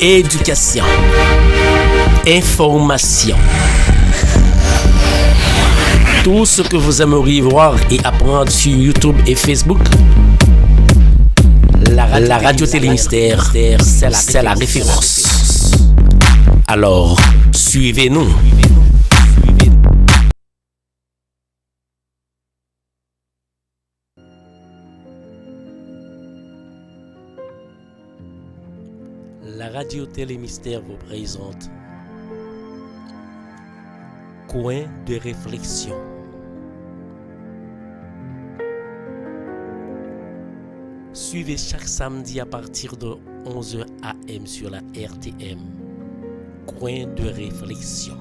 Éducation. Information. Tout ce que vous aimeriez voir et apprendre sur YouTube et Facebook. La radio Télémystère, c'est la référence. Alors, suivez-nous. La radio Télémystère vous présente Coin de réflexion. Suivez chaque samedi à partir de 11h AM sur la RTM. Coin de réflexion.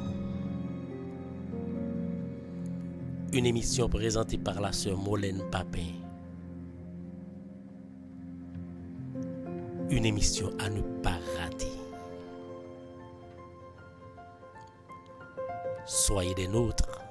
Une émission présentée par la sœur Molène Papin. Une émission à ne pas rater. Soyez des nôtres.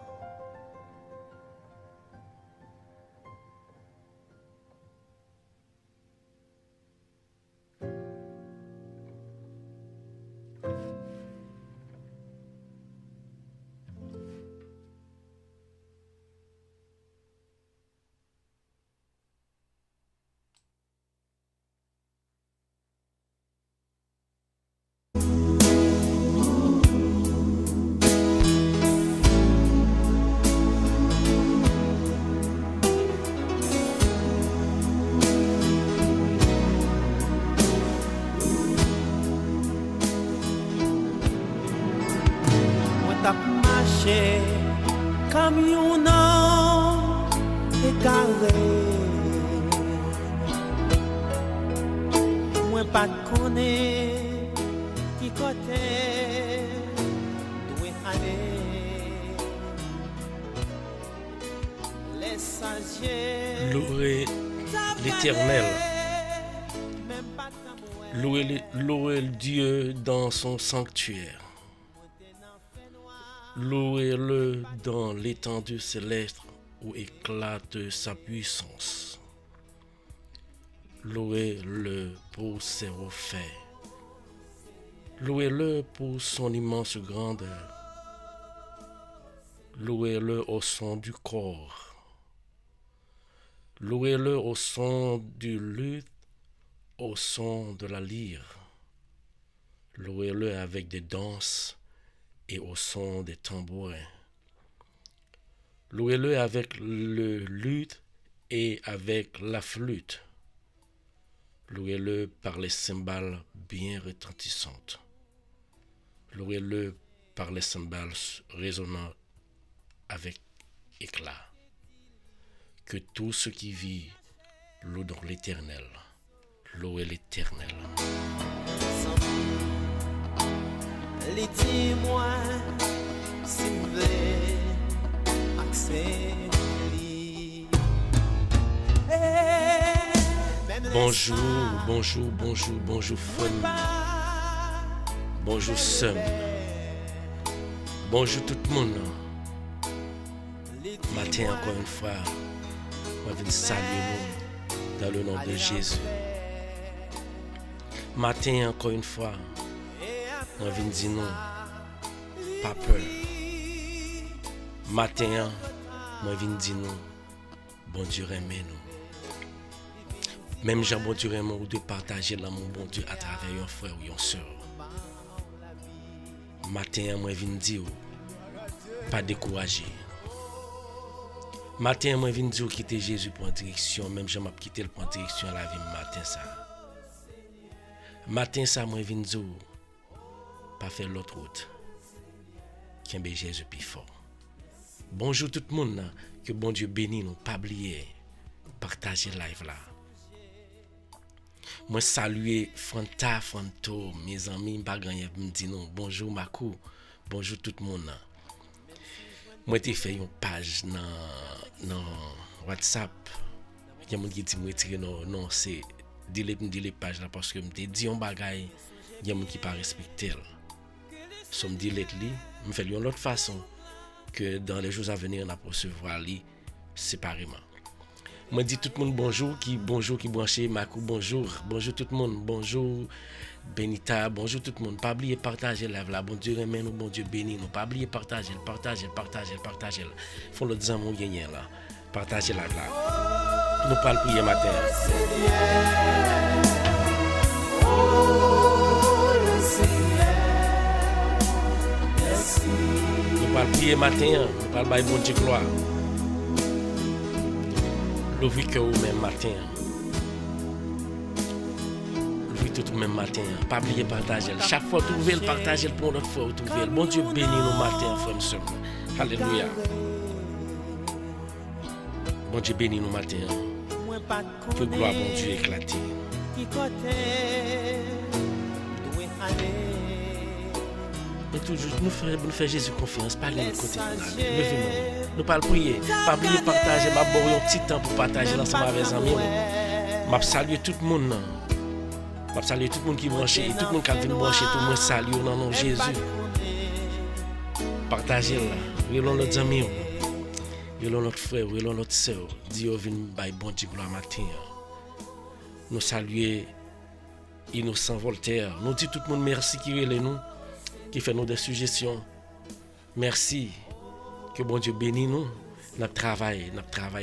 Camionnant égaré, moi pas connais qui côté doit aller. Les sages Louez l'Éternel. Louez le Dieu dans son sanctuaire. Louez-le dans l'étendue céleste où éclate sa puissance. Louez-le pour ses refaits. Louez-le pour son immense grandeur. Louez-le au son du corps. Louez-le au son du luth, au son de la lyre. Louez-le avec des danses et au son des tambourins. Louez-le avec le luth et avec la flûte. Louez-le par les cymbales bien retentissantes. Louez-le par les cymbales résonnant avec éclat. Que tout ce qui vit loue dans l'Éternel. Louez l'Éternel. Les témoins, s'il vous plaît, accès. Bonjour, Fun. Bonjour, Sam. Bonjour tout le monde. Matin, encore une fois, on va saluer nous dans le nom de Jésus. Matin, encore une fois, on vient dire non, pas peur. Matin, on vient dire non, bon Dieu aime nous. Même Jean bon Dieu aime ou de partager l'amour bon Dieu à travers un frère ou une soeur. Matin, moi vient dire pas décourager. Matin, moi vient dire quitter Jésus pour une direction, même Jean m'a quitté le point de direction à la vie matin ça. Matin ça, moi vient dire pas faire l'autre route. Qu'un Jésus plus fort. Bonjour tout le monde, que bon Dieu bénisse nous, pas oublier partager live là. Moi saluer Fanto, mes amis, pas gagner me dire non, bonjour Makou, bonjour tout le monde. Moi t'ai fait une page dans WhatsApp. Il y a monde qui dit moi retirer non c'est delete page là parce que me dit un bagay, il y a monde qui pas respecter. So me delete li, me fait une autre façon que dans les jours à venir on a recevoir li séparément. Moi dis tout le monde bonjour qui branché, Makou bonjour, bonjour tout le monde, bonjour Benita, bonjour tout le monde. Pas oublier partager live là, bon Dieu remet nous, bon Dieu bénit nous. Pas oublier partager. Font le disant mon gagné là. Partager live là. Nous parlons prier matin. Nous parlons prier matin, nous parlons bailler bon Dieu gloire. L'ouvrir que vous même matin. L'ouvrir tout même matin. Pas oublier partager. Chaque fois trouver le partager pour notre fois trouver. Bon Dieu bénit nous matin frère sœur. Alléluia. Bon Dieu bénit nous matin. Que gloire bon Dieu éclater. Nous faisons Jésus confiance, parlez de côté. Levez-nous. Nous parlons prier. Pas oublier partager. Ma bon un petit temps pour partager ensemble avec les amis. Je salue tout le monde. Je salue tout le monde qui est branché. Tout le monde qui vient brancher. Tout le monde salue au nom de Jésus. Partagez là. Relons notre ami. Relons notre frère. Relons notre soeur. Dieu vient by bon Dieu gloire matin. Nous saluons Innocent Voltaire. Nous disons tout le monde merci qui relève nous. Qui fait nous des suggestions. Merci. Que bon Dieu bénisse nous. Notre travail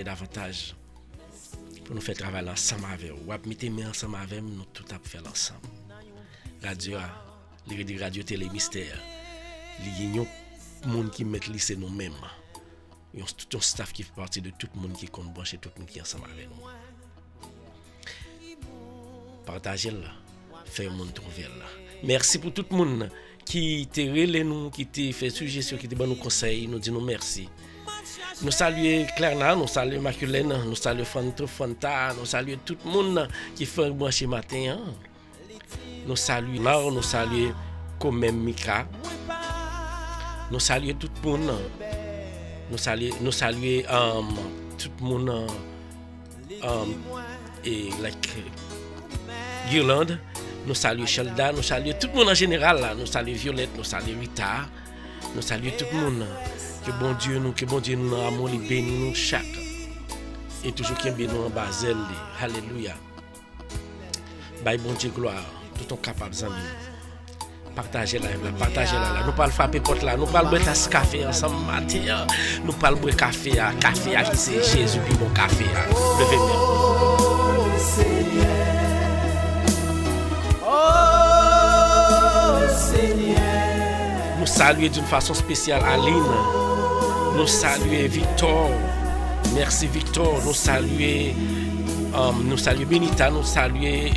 davantage. Pour nous faire travailler ensemble avec vous. Ou mettez main ensemble avec nous, nous tout à faire ensemble. Radio, les radio télé mystère. Il y a des gens qui mettent lycée nous-mêmes. Il y a tout un staff qui fait partie de tout le monde qui compte brancher, tout le monde qui est ensemble avec nous. Partagez-le. Faites le monde trouver là. Merci pour tout le monde qui te relève nous, qui te fait suggestion, qui te donne nos conseils, nous dit nous merci. Nous saluons Clairna, nous saluons Maculène, nous saluons Fanta, nous saluons tout le monde qui fait un branché matin. Nous saluons Nord, nous saluons Komem Mika. Nous saluons tout le monde. Nous saluons tout le monde et Guirlande. Nous saluons Shelda, nous saluons tout le monde en général là. Nous saluons Violette, nous saluons Rita, nous saluons tout le monde. Que bon Dieu nous amour, il bénit nous chaque. Et toujours qu'il bénit nous en bas zèle. Alléluia. Bye bon Dieu gloire. Tout est capable d'amis. Partagez là. Nous parlons frapper porte là, nous parlons boire tasse café ensemble matin. Nous parlons boire café qui c'est Jésus puis bon café. Levez-moi. Nous saluons d'une façon spéciale Aline. Nous saluons Victor. Merci Victor. Nous saluons Benita. Nous saluons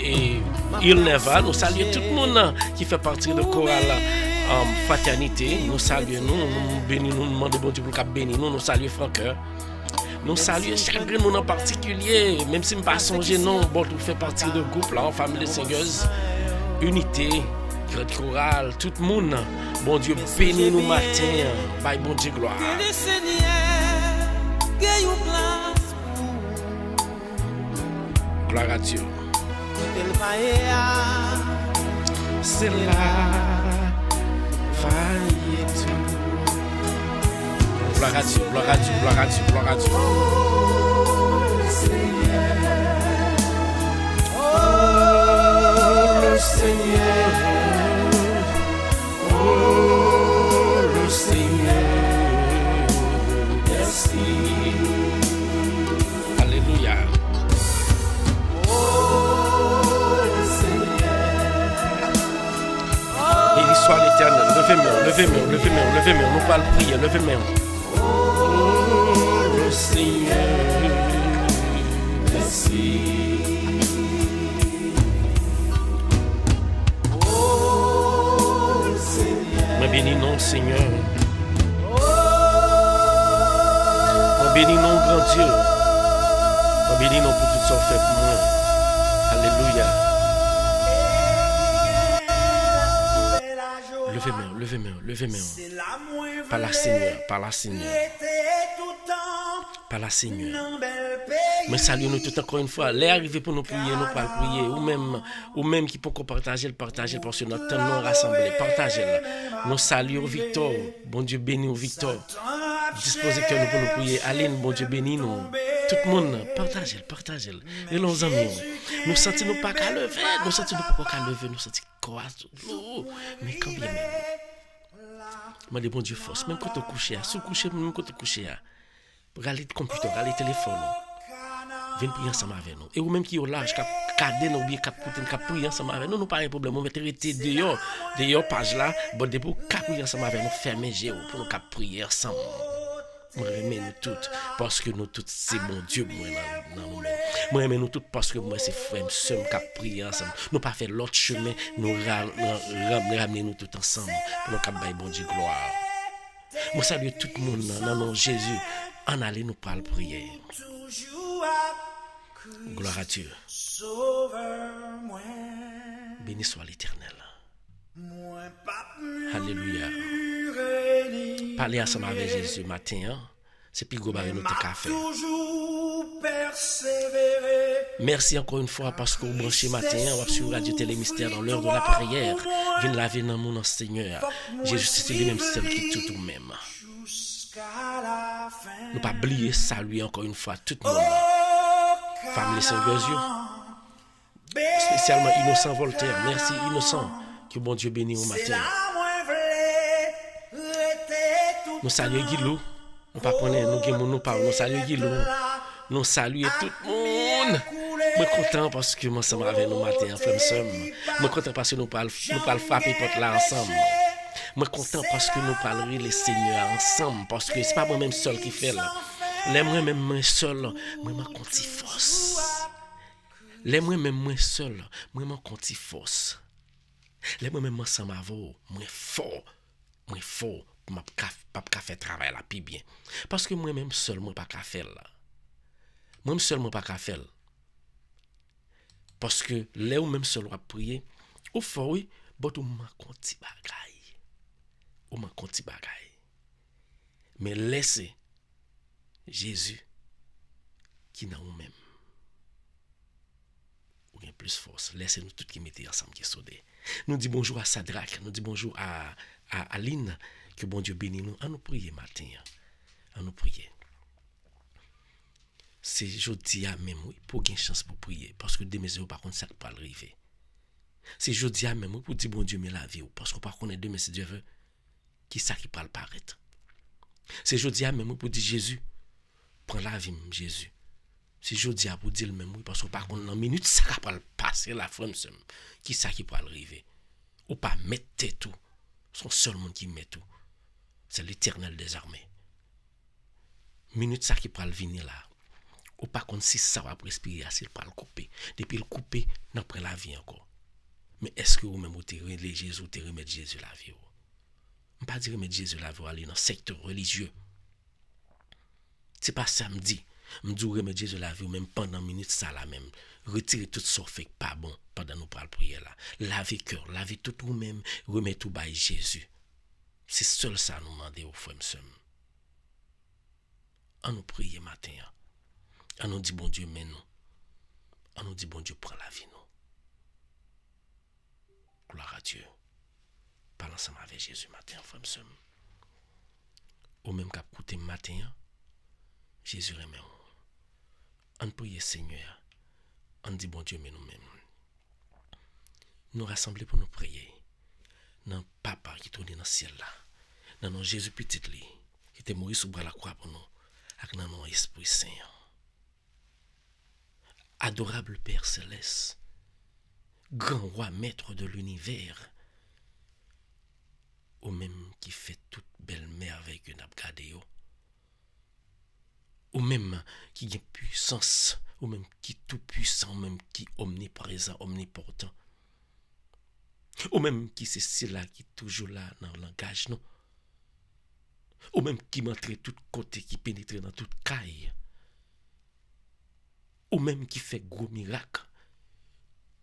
Ilneva. Nous saluons tout le monde qui fait partie de chorale Fraternité. Nous saluons nous bénissons, nous demandons bon Dieu pour qu'il bénisse nous. Nous saluons Francoeur. Nous saluons chaque monde en particulier. Même si nous ne pas songer non, bon tout fait partie de groupe là en famille de seigneuses. Unité. Grande chorale, tout le monde. Bon Dieu bénit nous matin. Bye bon Dieu gloire. Gloire à Dieu. C'est là. Gloire à Dieu, gloire à Dieu, gloire à Dieu, gloire à Dieu. Oh le Seigneur. Oh le Seigneur. Merci. Alléluia. Oh le Seigneur. Béni soit l'Éternel. Levez-moi. Nous parlons prier. Levez-moi. Oh le Seigneur. Merci. Bénis non Seigneur. Bénis non grand Dieu. Bénis non pour tout ce fait pour moi. Alléluia. Levez-moi. Par la Seigneur. Mais saluons-nous tout encore une fois. Les arrivés pour nous prier, nous pas prier. Ou même qui peut partager parce que notre temps non rassemblé. Partagez-le. Nous saluons Victor. Bon Dieu bénit Victor. Disposez que nous pour nous prier. Aline, bon Dieu bénit nous. Tout le monde, partagez. Et nos amis, nous sentons nous pas qu'à lever, nous sentons nous pas qu'à lever, nous sentons quoi, mais quand bien même. Moi, des bon Dieu force, même quand tu couches, sous coucher, même quand tu couches, regardez le computer, regardez le téléphone, venez prier ensemble avec nous. Et ou même qui est là, cadé nous bien cap prier ensemble avec nous, nous pas un problème, on va arrêter dehors page là, bon de pour cap prier ensemble avec nous, fermer géo pour nous cap prier ensemble. Moi remets nous toutes parce que nous toutes c'est bon Dieu moi dans nous-mêmes. Moi remets nous toutes parce que moi c'est frère seul cap prier ensemble. Nous pas faire l'autre chemin, nous ramener nous tous ensemble pour nous cap bailler bon Dieu gloire. Moi salue tout le monde dans nom Jésus. En aller nous parler prier. Gloire à Dieu. Béni soit l'Éternel. Alléluia. Parler ensemble avec Jésus matin, hein? C'est plus gros barre nous t'as fait. Merci encore une fois parce que vous branchez matin, on va sur Radio Télé Mystère dans l'heure de la prière. Viens laver dans mon Seigneur. Jésus c'est lui-même seul qui tout ou même. Ne pas oublier saluer encore une fois tout le monde. Famille Saint-Geusieux. Spécialement Innocent Voltaire. Merci Innocent. Que bon Dieu bénisse au matin. Nous saluons Guilou. On pas connaître nous parlons. Nous saluons Guilou. Nous saluons tout le monde. Je suis content parce que moi ça avec nous matin en frère somme. Je suis content parce que nous parlons frapper porte là ensemble. Je suis content parce que nous parlons les seigneurs ensemble parce que c'est pas moi même seul qui fait là. Les moi même moi seul, moi m'a conti force. Les moi même moi seul, moi m'a conti force. Les moi même ensemble avec moi fort m'a pas faire travail là puis bien. Parce que moi même seul moi pas faire là. Moi même seul moi pas faire. Parce que les ou même seul va prier, au fort oui, bon ou m'a conti bagay. Ou m'a conti bagay. Mais laissez Jésus qui n'a ou même. Ou bien plus force. Laissez-nous tout qui mettez ensemble qui soudé. Nous dit bonjour à Sadrak, nous dit bonjour à Aline, que bon Dieu bénisse nous. À nous prier matin. À nous prier. C'est jeudi à même oui, pour gagner chance pour prier. Parce que demain, par contre, ça ne peut pas arriver. C'est jeudi à même oui, pour dire bon Dieu, mais la vie. Parce que par contre, demain, si Dieu veut, qui ça qui parle paraître. C'est jeudi à même oui, pour dire Jésus, prends la vie, Jésus. C'est jeudi à pour dire le même oui, parce que par contre, dans minute, ça va pas passer la femme, qui ça qui peut arriver. Ou pas mettre tout. Son seul monde qui met tout. C'est l'Éternel des armées. Minute ça qui peut venir là. Ou pas contre si ça va respirer, s'il peut le couper. Depuis le couper, n'a pas la vie encore. Mais est-ce que vous même vous remettez Jésus, vous remettez Jésus la vie? Je ne pas dire remettre Jésus la vie aller dans le secteur religieux. C'est pas samedi. Je dis remettre Jésus la vie ou même pendant une minute ça là même. Retirer tout ça fait pas bon pendant nous parlons prier là. Lavez cœur, lavez tout ou même, remettre tout by Jésus. C'est seul ça nous demander au frère m'sem. On nous prier matin. On nous dit bon Dieu mène nous. On nous dit bon Dieu prend la vie nous. Gloire à Dieu. Parle ensemble avec Jésus matin, frère m'sem. Ou même qu'à écouter matin, Jésus remet. On prie Seigneur. On dit bon Dieu mais nous-mêmes. Nous rassembler pour nous prier. Dans papa qui tourne dans le ciel là. Dans nos Jésus petit li. Qui était mort sous bras la croix pour nous. Avec dans nos Esprit Saint. Adorable Père Céleste. Grand roi maître de l'univers. Ou même qui fait toute belle merveille que nous avons gardé. Ou même qui a puissance. Ou même qui tout puissant. Ou même qui omniprésent, omnipotent. Ou même qui c'est là qui est toujours là dans le langage, non? Ou même qui montre tout côté, qui pénètre dans toute caille. Ou même qui fait gros miracle.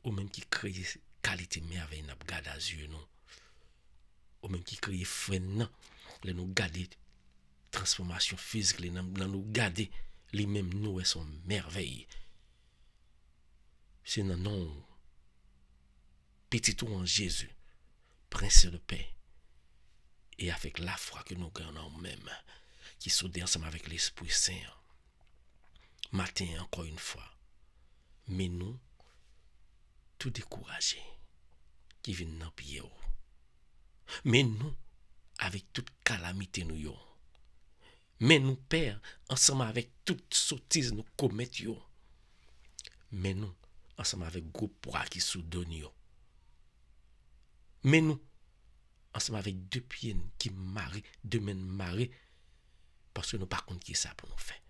Ou même qui crée qualité merveille n'a pas à yeux, non? Ou même qui crée frein, non? Les nous garder transformation physique, les nous garder les mêmes nous et son merveille. C'est non, non. Petit tout en Jésus, Prince de paix, et avec la foi que nous gagnons même, qui soudé ensemble avec l'Esprit Saint. matin encore une fois. Mais nous, tout découragés, qui viennent dans pied. Mais nous, avec toute calamité nous yo. Mais nous, Père, ensemble avec toute sottise nous commettons yo. Mais nous, ensemble avec gros poids qui sous donne yo. Mais nous, ensemble avec deux pieds qui marient, deux mains marées, parce que nous par contre qui ça pour nous faire.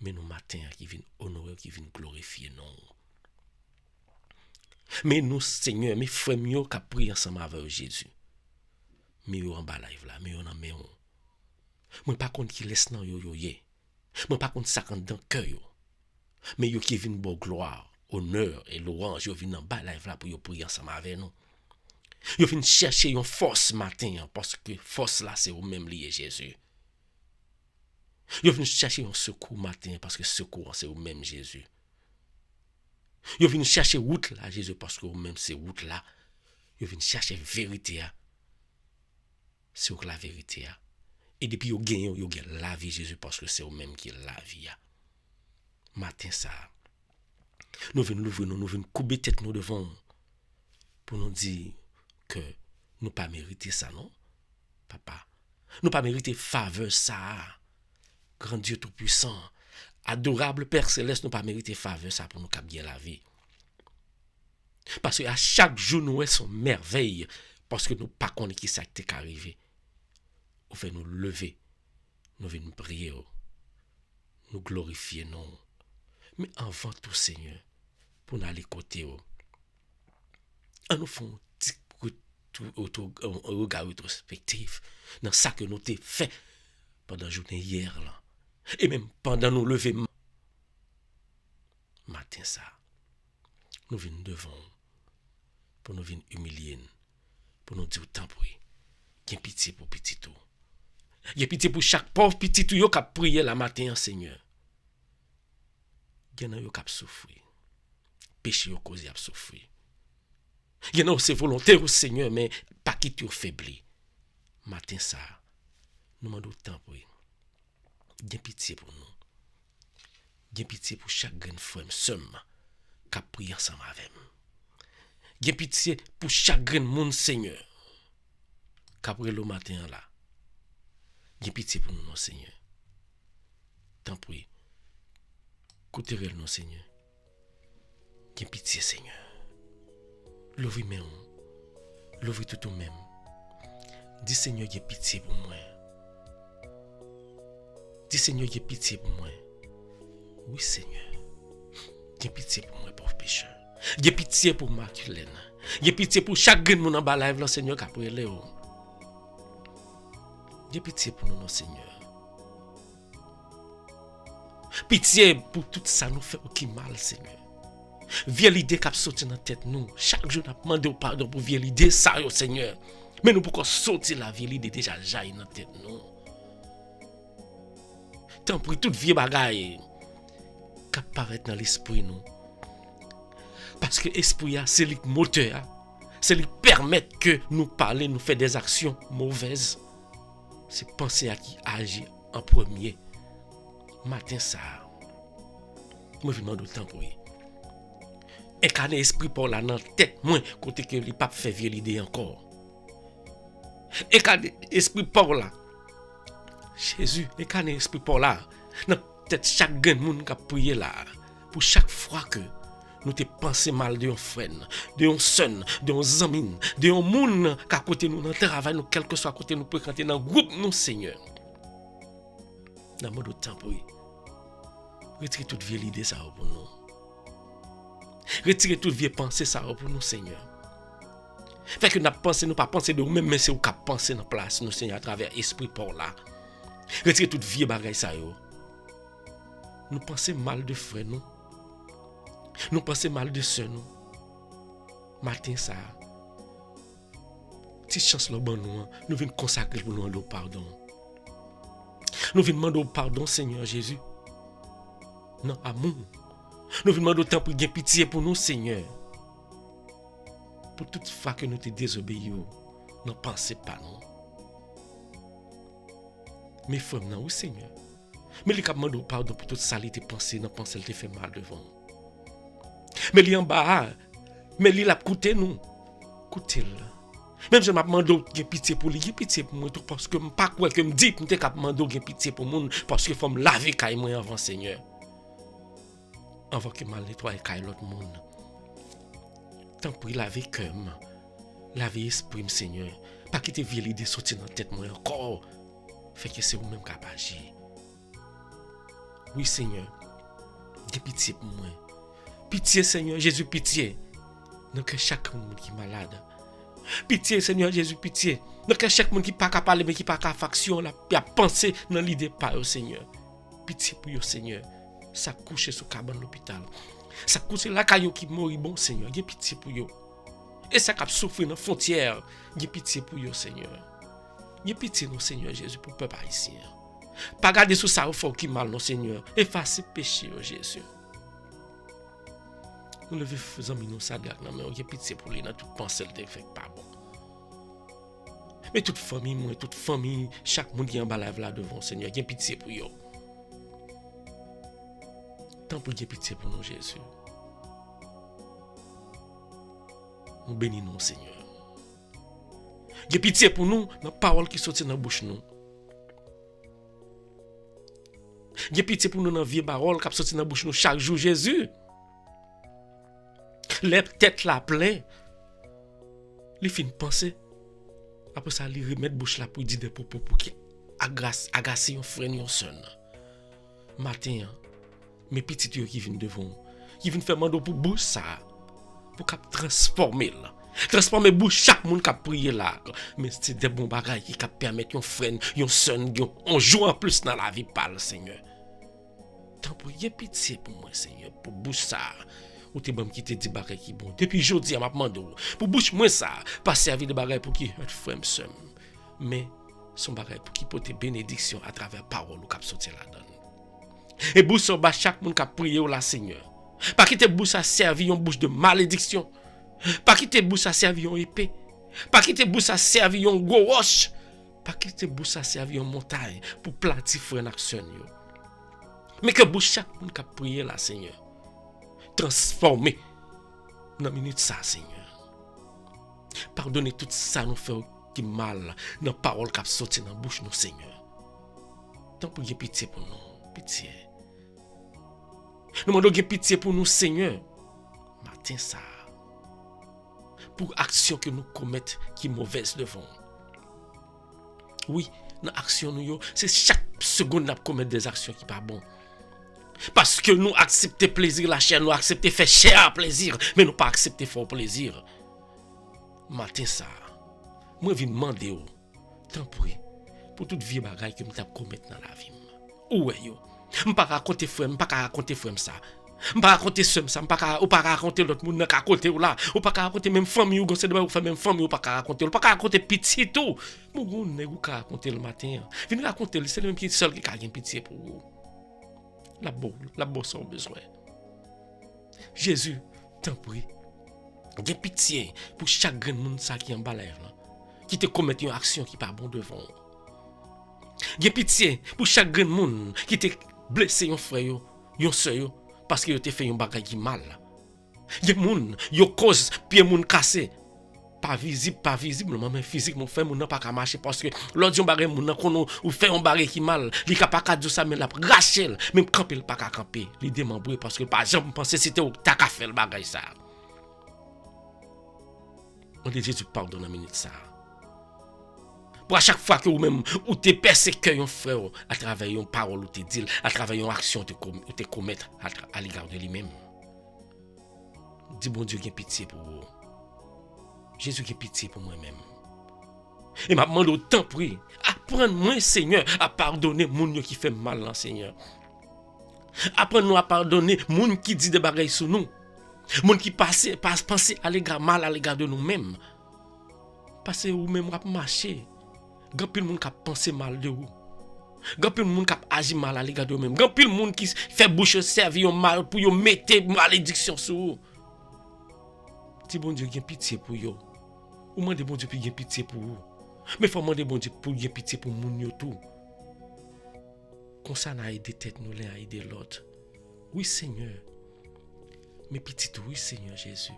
Mais nous matin qui viennent honorer, qui viennent glorifier non. Mais nous, Seigneur, mes frères mieux qui prié ensemble avec Jésus. Mais yo en bas live là, mais yo en mais on. Moi pas contre qui laisse nan yo yé. Moi pas contre ça quand dans cœur yo. Mais yo qui viennent bon gloire, honneur et louange, yo viennent en bas live là pour yo prier ensemble avec nous. Yo viennent chercher une force matin parce que force là c'est au même lié Jésus. Yo viennent chercher un secours matin parce que secours c'est au même Jésus. Yo viennent chercher route là Jésus parce que au même c'est route là. Yo viennent chercher vérité là. C'est la vérité. Et depuis yo gagne la vie Jésus parce que c'est au même qui la vie. Matin ça. Nous venons l'ouvrir, nous venons couper tête nous devant pour nous dire que nous pas mériter ça non. Papa, nous pas mériter faveur ça. Grand Dieu tout puissant, adorable Père céleste, nous pas mériter faveur ça pour nous cap bien la vie. Parce que à chaque jour nous sont merveille parce que nous pas connaît qui ça t'est arrivé. Ou fait nous lever, nous venons prier, nous glorifier non. Mais avant tout Seigneur, pour nous aller côté, on nous fait un regard rétrospectif dans ça que nous t'ai fait pendant la journée hier là. Et même pendant nous lever matin ça, nous venons devant, pour nous venir humilier, pour nous dire tant pour qu'il y ait pitié pour petit tout. Il y a pitié pour chaque pauvre petit tout qui a prié la matin, Seigneur. Il y en a qui a souffert. Péché au cause a souffert. Il y en a qui volontaire au Seigneur, mais pas qui tu faibli. Matin ça, nous demandons temps pour eux. Il y a pitié pour nous. Il y a pitié pour chaque grand frère seulement qui a prié ensemble avec nous. Il y a pitié pour chaque grand monde, Seigneur, qui a prié le matin là. Il y a pitié pour nous, non, Seigneur. Tant pis. Côté-le, non, Seigneur. Il y a pitié, Seigneur. L'ouvre même. L'ouvre tout au même. Dis, Seigneur, il y a pitié pour moi. Dis, Seigneur, il y a pitié pour moi. Oui, Seigneur. Il y a pitié pour moi, pauvre pécheur. Il y a pitié pour Marculène. Il y a pitié pour chaque grand monde en bas live, Seigneur, qui a prié Léo. Il y a pitié pour nous, non, Seigneur. Pitié pour tout ça nous fait aucun mal, Seigneur. Vieille l'idée qui a sauté dans la tête nous. Chaque jour, nous avons demandé pardon pour vieille l'idée, ça, Seigneur. Mais nous pouvons sortir la vieille idée déjà jaillit dans la tête nous. Tant pour toute vieille bagaille qui apparaît dans l'esprit nous. Parce que l'esprit, c'est le moteur. C'est lui permettre que nous parler, nous faire des actions mauvaises. C'est penser à qui agit en premier. Matin ça. Moi je demande autant pour lui. Incarner esprit pour la dans la tête, moi, côté que le pape fait vieille l'idée encore. Incarner esprit pour là. Jésus, incarner esprit pour là. Dans la tête chaque grand monde qui a prié là. Pour chaque fois que nous te pensé mal de un frère, de un son, de un ami, de un monde qui à côté nous dans le travail, nous, quel que soit côté nous fréquenter dans le groupe, nous, Seigneur. Dans le mode de temps pour lui. Retirez toute vieille idée ça pour nous. Retirez toute vieille pensée ça pour nous, Seigneur. Fait que nous pensons, nous pas penser de nous-mêmes, mais c'est nous qui penser dans place, nous, Seigneur, à travers l'esprit pour là. Retirez toute vieille bagaille ça. Nous pensons mal de frère, nous. Nous pensons mal de sœur, nous. Matin ça. Si chance le bon nous venons consacrer pour nous le pardon. Nous venons demander pardon, Seigneur Jésus. Non, amour. Nous venons demander autant pour gagner pitié pour nous, Seigneur. Pour toute fois que nous te désobéissons, ne pensez pas, non. Mais frères, non, oui, Seigneur. Mais il a demandé pardon pour toute ça, il te pensé, dans pensée, il te fait mal devant. Mais il est en bas, mais il a coûté nous. Coûté là. Même je m'a demandé de pitié pour lui, pitié pour moi tout parce que je pas quoi que me dit, m'te cap demandé de pitié pour moi parce que faut me laver caille moi avant Seigneur. Avant que mal nettoyer caille l'autre monde. Tant pour laver cœur, laver esprit Seigneur. Pas quitter vieille idée sortir dans tête moi encore. Fait que c'est vous même capable agir. Oui Seigneur. J'ai pitié pour moi. Pitié Seigneur Jésus, pitié. Donc chaque monde qui est malade. Pitié Seigneur Jésus, pitié. Donc chaque monde qui pas capable parler mais qui pas capable faction là, puis a penser dans l'idée pas au Seigneur. Pitié pour yo Seigneur. Ça couche sur cabane l'hôpital. Ça couche là caillou qui moribond Seigneur. J'ai pitié pour yo. Et ça cap souffrir dans frontière. J'ai pitié pour yo Seigneur. J'ai pitié non Seigneur Jésus pour peuple haïtien. Pas garder sous ça au fort qui mal non Seigneur. Effacer péché oh Jésus. Nous levons les amis nous ça mais on a pitié pour lui dans toute pensée de fait pas bon. Mais toute famille, chaque monde qui est en bas là devant Seigneur, j'ai pitié pour eux. Tant pour j'ai pitié pour nous Jésus. Nous bénissons Seigneur. J'ai pitié pour nous dans la parole qui sortit dans la bouche nous. J'ai pitié pour nous dans la vie parole qui sortit dans la bouche nous chaque jour Jésus. Les têtes là plein. Les fins penser. Après ça, les remettre bouche là pour dire des propos pour qui agacer un frère ou un son. Matin, mes petits yeux qui viennent devant, qui viennent faire mando pour bouche ça, pour transformer là. Transformer bouche chaque monde qui a prié là. Mais c'est des bons bagages qui permettent un frère, un son, on joue en plus dans la vie par le Seigneur. Tant pour y pitié pour moi, Seigneur, pour bouche ça. Ou te bam qui te dit bagay qui bon. Depuis jodi m'a demandé pour bouche moi ça, pas servir de bagay pour qui frère seul. Mais son bagay pour qui porter bénédiction à travers parole ou cap sortir la donne. Et bouche ça ba chaque monde qui a prié la Seigneur. Pas quitter bouche ça servir une bouche de malédiction. Pas quitter bouche ça servir une épée. Pas quitter bouche ça servir une gros roche. Pas quitter bouche ça servir une montagne pour platir frère action yo. Mais que bouche chaque monde qui a prié la Seigneur. Transformer dans minute ça Seigneur. Pardonnez tout ça nous fait qui mal dans parole qui sorti dans bouche nous Seigneur. Tant pour y pitié pour nous, pitié. Nous demandons pitié pour nous Seigneur. Matin ça. Pour action que nous commettons qui est mauvaise devant. Oui, dans action nous c'est chaque seconde nous commettre des actions qui pas bon. Parce que nous acceptons plaisir la chair, nous acceptons faire chair plaisir, mais nous pas accepter faire plaisir. Matin ça, moi je viens demander tant pour toute vie bagaille que m't'a commettre dans la vie. Où est yo? M'pas raconter frère, m'pas raconter frère ça. M'pas raconter ça, m'pas ou pas raconter l'autre monde dans côté ou là, ou pas raconter même famille ou gonse de ou faire même famille ou pas raconter, ou pas raconter petit tout. Mon gon nèg ou ka raconter le matin. Viens raconter, c'est le même qui seul qui a une pitié pour vous. La bonne sans besoin. Jésus, t'en prie. J'ai pitié pour chaque grand monde qui est en bas là, qui te commet une action qui pas bon devant. J'ai pitié pour chaque grand monde qui te blessé un frère, un soeur, parce qu'il te fait un bagage qui mal. J'ai monde, yo cause pied moun cassé. Pas visible, mais physiquement fait moun pas ka marcher parce que l'autre bagay moun kono ou fait un bagay qui mal, li ka pas ka dire ça mais la racher, même camper pas ka camper, li démembrer parce que pas jamais penser c'était ou ta ka faire le bagay ça. On dit Jésus pardonne en minute ça. Pour à chaque fois que ou même ou te persécuter un frère à travers une parole ou te dit, à travers une action ou te commettre à l'égard de lui-même. Dis bon Dieu qui pitié pour vous. Jésus qui pitié pour moi-même. Et m'a demandé autant prier. Apprends-moi, Seigneur, à pardonner moun qui fait mal, là, Seigneur. Apprends-nous à pardonner moun qui dit des bagailles sur nous. Moun qui pense à l'égard mal à l'égard de nous-mêmes. Parce que vous-même vous marcher. Grand pile moun qui pense mal de vous. Grand pile moun qui agit mal à l'égard de vous-même. Grand pile moun qui fait bouche servir mal pour vous mettre malédiction sur vous. Dis bon Dieu, qui a pitié pour vous. Ou demandez bon Dieu pour qu'il ait pitié pour vous. Mais il faut demander bon Dieu pour qu'il ait pitié pour moun yo tout. Comme ça, on a aidé tête nous, on a aidé l'autre. Oui, Seigneur. Mes petits, oui, Seigneur Jésus.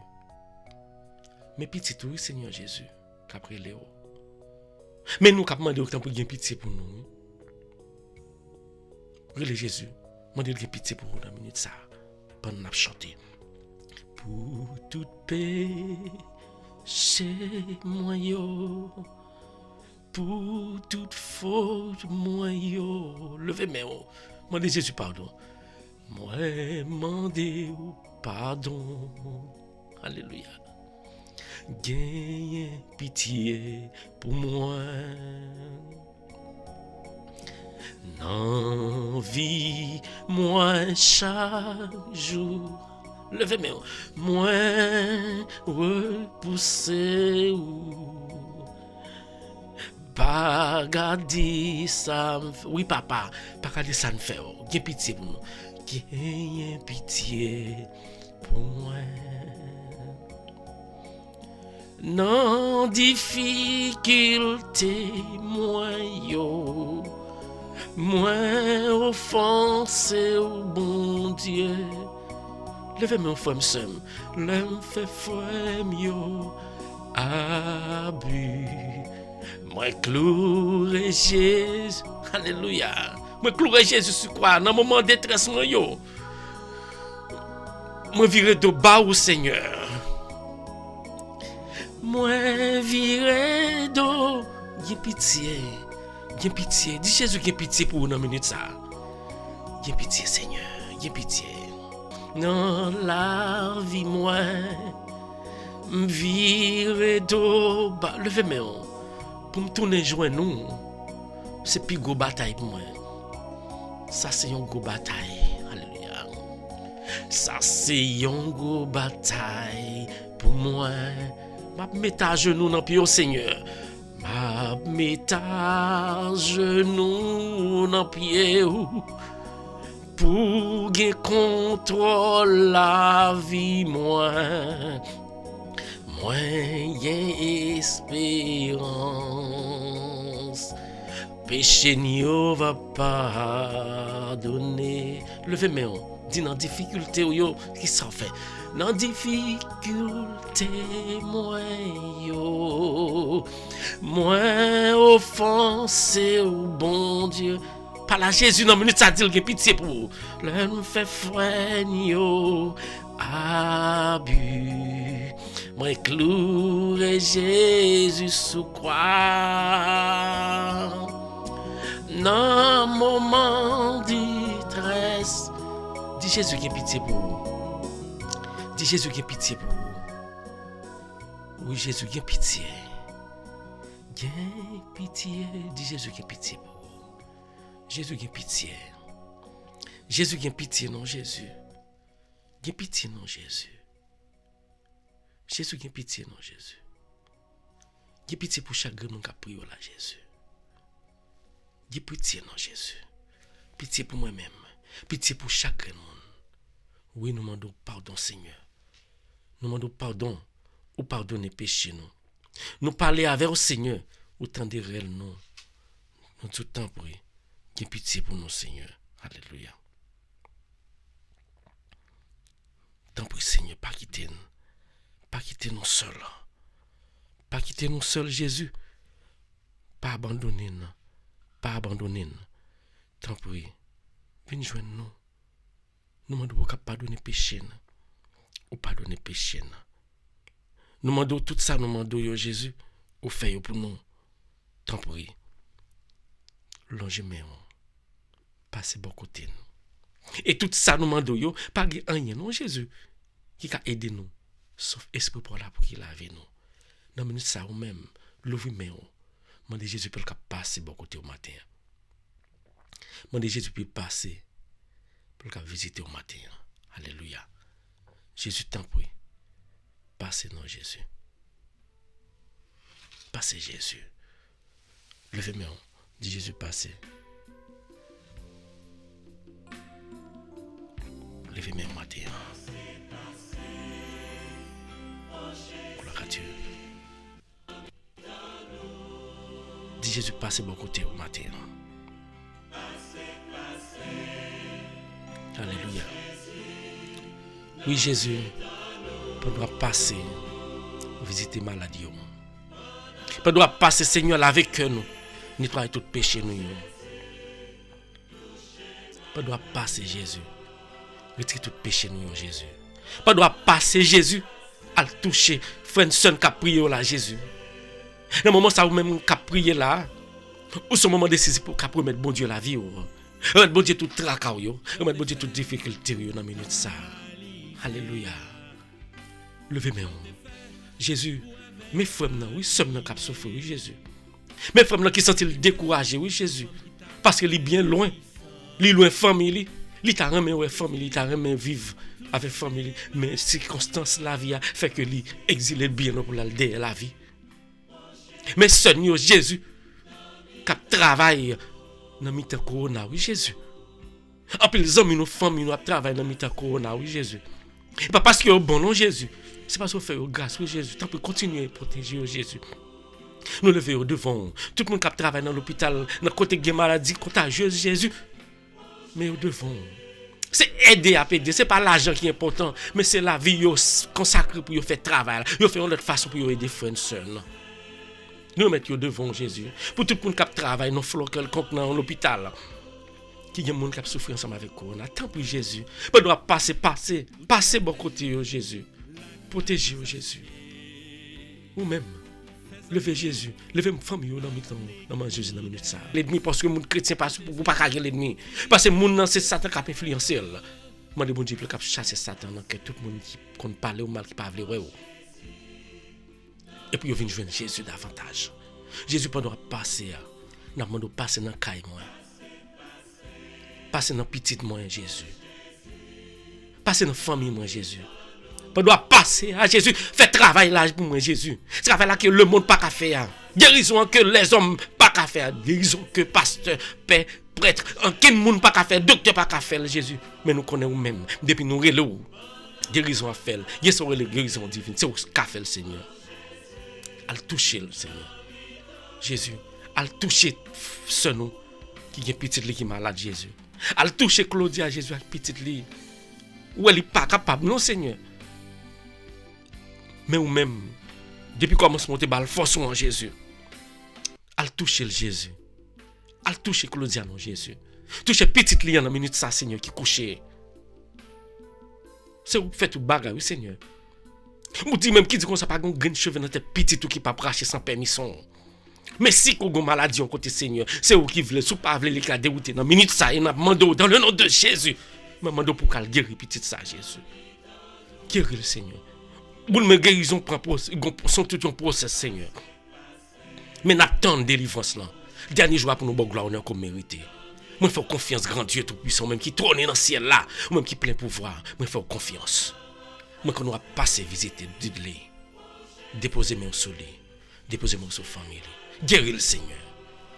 Mes petits, oui, Seigneur Jésus. Qu'après Léo. Mais nous, capable demander autant pour gagner pitié pour nous. Relais Jésus. Demandez gagner pitié pour nous dans minute ça. Pendant qu'on chanter. Pour toute péché, moi yo. Pour toute faute, moi yo. Levez mes mains. Demandez Jésus pardon. Moi, demandez pardon. Alléluia. Gagne pitié pour moi. Non, vie, moi, chaque jour. Levez mes mains. Moi, repousser ou. Pas garder ça. Oui, papa. Pas garder ça me fait. Gagne pitié pour nous. Gagne pitié pour moi. Non difficulté, moi yo. Moi offensé au bon Dieu. Levez-moi frère seul. L'homme fait frère yo. Abus. Moi clouer Jésus. Alléluia. Moi clouer Jésus sur quoi? Dans moment de détresse moi yo. Moi virer de bas au Seigneur. Moi virer de Gain pitié. Gain pitié. Dis Jésus gain pitié pour une minute ça. Gain pitié Seigneur. Gain pitié. Non la vie moi. Virer de bas. Levez mes mains. Pour me tourner joindre nous. C'est plus gros bataille pour moi. Ça c'est une gros bataille. Alléluia. Ça c'est une gros bataille pour moi. M'a mettre à genoux dans pied au Seigneur. M'a mettre à genoux dans pied pour gagner contrôle la vie moi. Moi y espérance. Péché n'y va pardonner. Levez mes mains. Dis dans difficulté yo qui s'en fait. Dans difficulté moi yo. Moi offensé au bon Dieu. Par la Jésus dans minute ça dit que pitié pour vous. L'homme fait frère yo. Abus. Moi clouer Jésus sous croix. Dans moment de détresse. Dis Jésus qui a pitié pour vous. Dis Jésus qui a pitié pour vous. Oui, Jésus qui a pitié. Qui a pitié. Dis Jésus qui a pitié pour vous. Jésus qui a pitié. Jésus qui a pitié, non Jésus. Qui a pitié, non Jésus. Jésus qui a pitié, non Jésus. Qui a pitié pour chaque monde qui a prié là, Jésus. Qui a pitié, non Jésus. Pitié pour moi-même. Pitié pour chaque monde. Oui, nous demandons pardon, Seigneur. Nous demandons pardon ou pardonner péché nous. Nous parler avec le Seigneur ou tendre réel nous. Nous tout le temps prier. Qu'il y ait pitié pour nous, Seigneur. Alléluia. Tant pis, Seigneur, pas quitter nous. Pas quitter nous seuls. Pas quitter nous seuls, Jésus. Pas abandonner nous. Pas abandonner nous. Tant pis. Viens joindre nous. Nous demandons de pardonner péché. Ou pardonner péché. Nous demandons tout ça, nous demandons Jésus. Ou fait pour nous. Tant pis. Longez-moi. Passez bon côté. Et tout ça, nous demandons pas rien, non, Jésus. Qui a aidé nous. Sauf esprit pour là pour qu'il lave nous. Dans minute ça ou même. L'ouvre-moi. Demandez Jésus pour qu'il passe bon côté au matin. Demandez Jésus pour passer. Pour qu'il visiter au matin. Alléluia. Jésus t'en prie. Passez non Jésus. Passez Jésus. Levez-moi. Dis Jésus passez. Levez-moi au matin. Gloire à Dieu. Dis Jésus passez bon côté au matin. Alléluia. Oui, Jésus, pendant passer, visiter maladie. Pendant passer, Seigneur, avec nous, nettoyer tout péché nous. Pendant passer, Jésus, retirer tout péché nous, Jésus. Pendant passer, Jésus, à toucher, frère, son qui a prié là, Jésus. Dans le moment ça, vous même qui a prié là, ou ce moment décisif pour promettre bon Dieu la vie. Remettre bon Dieu tout tracas, remettre bon Dieu toute difficulté dans la minute ça. Alléluia. Levez-moi. Jésus, mes frères, oui, sommes qui souffrent, oui, Jésus. Mes frères qui sont découragés, oui, Jésus. Parce qu'il est bien loin. Il est loin de famille. Il t'a remis ouais famille, il t'a remis vivre avec famille. Mais circonstances la vie a fait que lui exilé bien pour la vie. Mais Seigneur Jésus, qui travaille dans le corona, oui, Jésus. En plus, les hommes, nos familles, nous travaillent dans le corona, oui, Jésus. Pas parce que bon, non, Jésus. C'est parce qu'on fait grâce, oui, Jésus. Tant pour continuer à protéger, Jésus. Nous levons devant. Tout le monde qui travaille dans l'hôpital, dans le côté de maladie contagieuse, Jésus. Mais au devant. C'est aider à aider. Ce n'est pas l'argent qui est important, mais c'est la vie consacrée pour faire travail. Vous faire une autre façon pour aider les frères et sœurs. Nous mettons devant Jésus. Pour tout le monde qui travaille dans l'hôpital. Qui y a des gens qui souffrent ensemble avec Corona. Tant pour Jésus. On doit passer bon côté Jésus. Protéger Jésus. Ou même, levez Jésus. Levez ma famille dans Jésus dans la minute ça. L'ennemi, parce que les chrétiens ne peuvent pas carrer l'ennemi. Parce que les gens, c'est Satan qui a influencé. Je demande bon Dieu qui a chassé Satan. Que tout le monde qui parle au mal, qui parle au et puis, il vient joindre Jésus davantage. Jésus, pendant passer, nous demandons de passer dans le caille, passer dans la petite, moi, Jésus. Passer dans la famille, moi, Jésus. Pendant passer à Jésus, faire travail là pour moi, Jésus. Travail là que le monde n'a pas faire. Guérison que les hommes pas qu'à faire. Guérison que pasteur, père, prêtre, aucun monde pas qu'à faire, docteur pas qu'à faire, Jésus. Mais nous connaissons nous-mêmes. Depuis nous relou, guérison à faire. Il y a une guérison divine. C'est ce qu'a fait le Seigneur. À le toucher le Seigneur. Jésus, à le toucher ce nous qui est petit qui est malade, Jésus. À le toucher Claudia, Jésus, à le petit lit. Ou elle n'est pas capable, non, Seigneur. Mais ou même, depuis qu'on commence à monter, le force en Jésus. À le toucher le Jésus. À le toucher Claudia, non, Jésus. Toucher petit lit dans la minute, ça, Seigneur, qui couché. C'est où fait tout bagarre, oui, Seigneur. Ou dit même qui dit qu'on n'a pas de grain de cheveux dans tête petit ou qui pas bracher sans permission. Mais si qu'on a une maladie en côté Seigneur, c'est où qui veut, sous pas veut les dérouter dans minute ça et n'a demandé dans le nom de Jésus. Mais demandé pour qu'elle guérir petit ça Jésus. Guérir le Seigneur. Pour me guérison prend son tout un process Seigneur. Mais n'attend délivrance là. Dernier jour pour nous bonne gloire on comme mérité. Moi faire confiance grand Dieu tout puissant même qui trône dans le ciel là, ou même qui plein pouvoir. Moi faire confiance. Moi, quand on va passer visiter, dites-le, déposez-moi sur lui, déposez-moi sur la famille. Guérir le Seigneur.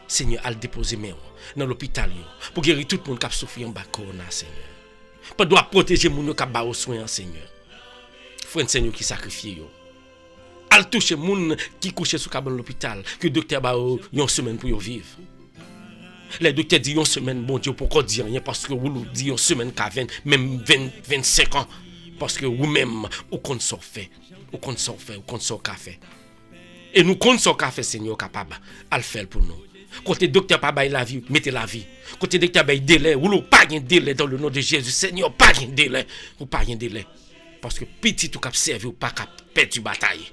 Seigneur, allez déposer moi dans l'hôpital pour guérir tout le monde qui a souffert en bas corona, Seigneur. Pour doit protéger les gens qui ont besoin soin, Seigneur. Frère Seigneur qui sacrifie. Allez toucher les gens qui couchent sur l'hôpital, que le docteur a une semaine pour vivre. Les docteurs disent une semaine, bon Dieu, pourquoi dire rien? Parce que vous dites une semaine qu'à 20, même 25 ans. Parce que vous-même, vous comptez ça fait. Vous comptez ça fait, vous comptez ça fait. Et nous comptons ça fait, Seigneur, capable à le faire pour nous. Côté docteur pas bail la vie, mettez la vie. Côté docteur bail délai, ou pas de délai dans le nom de Jésus. Seigneur, pas de délai. Ou pas de délai. Parce que petit tout cap servi ou pas cap perdre bataille.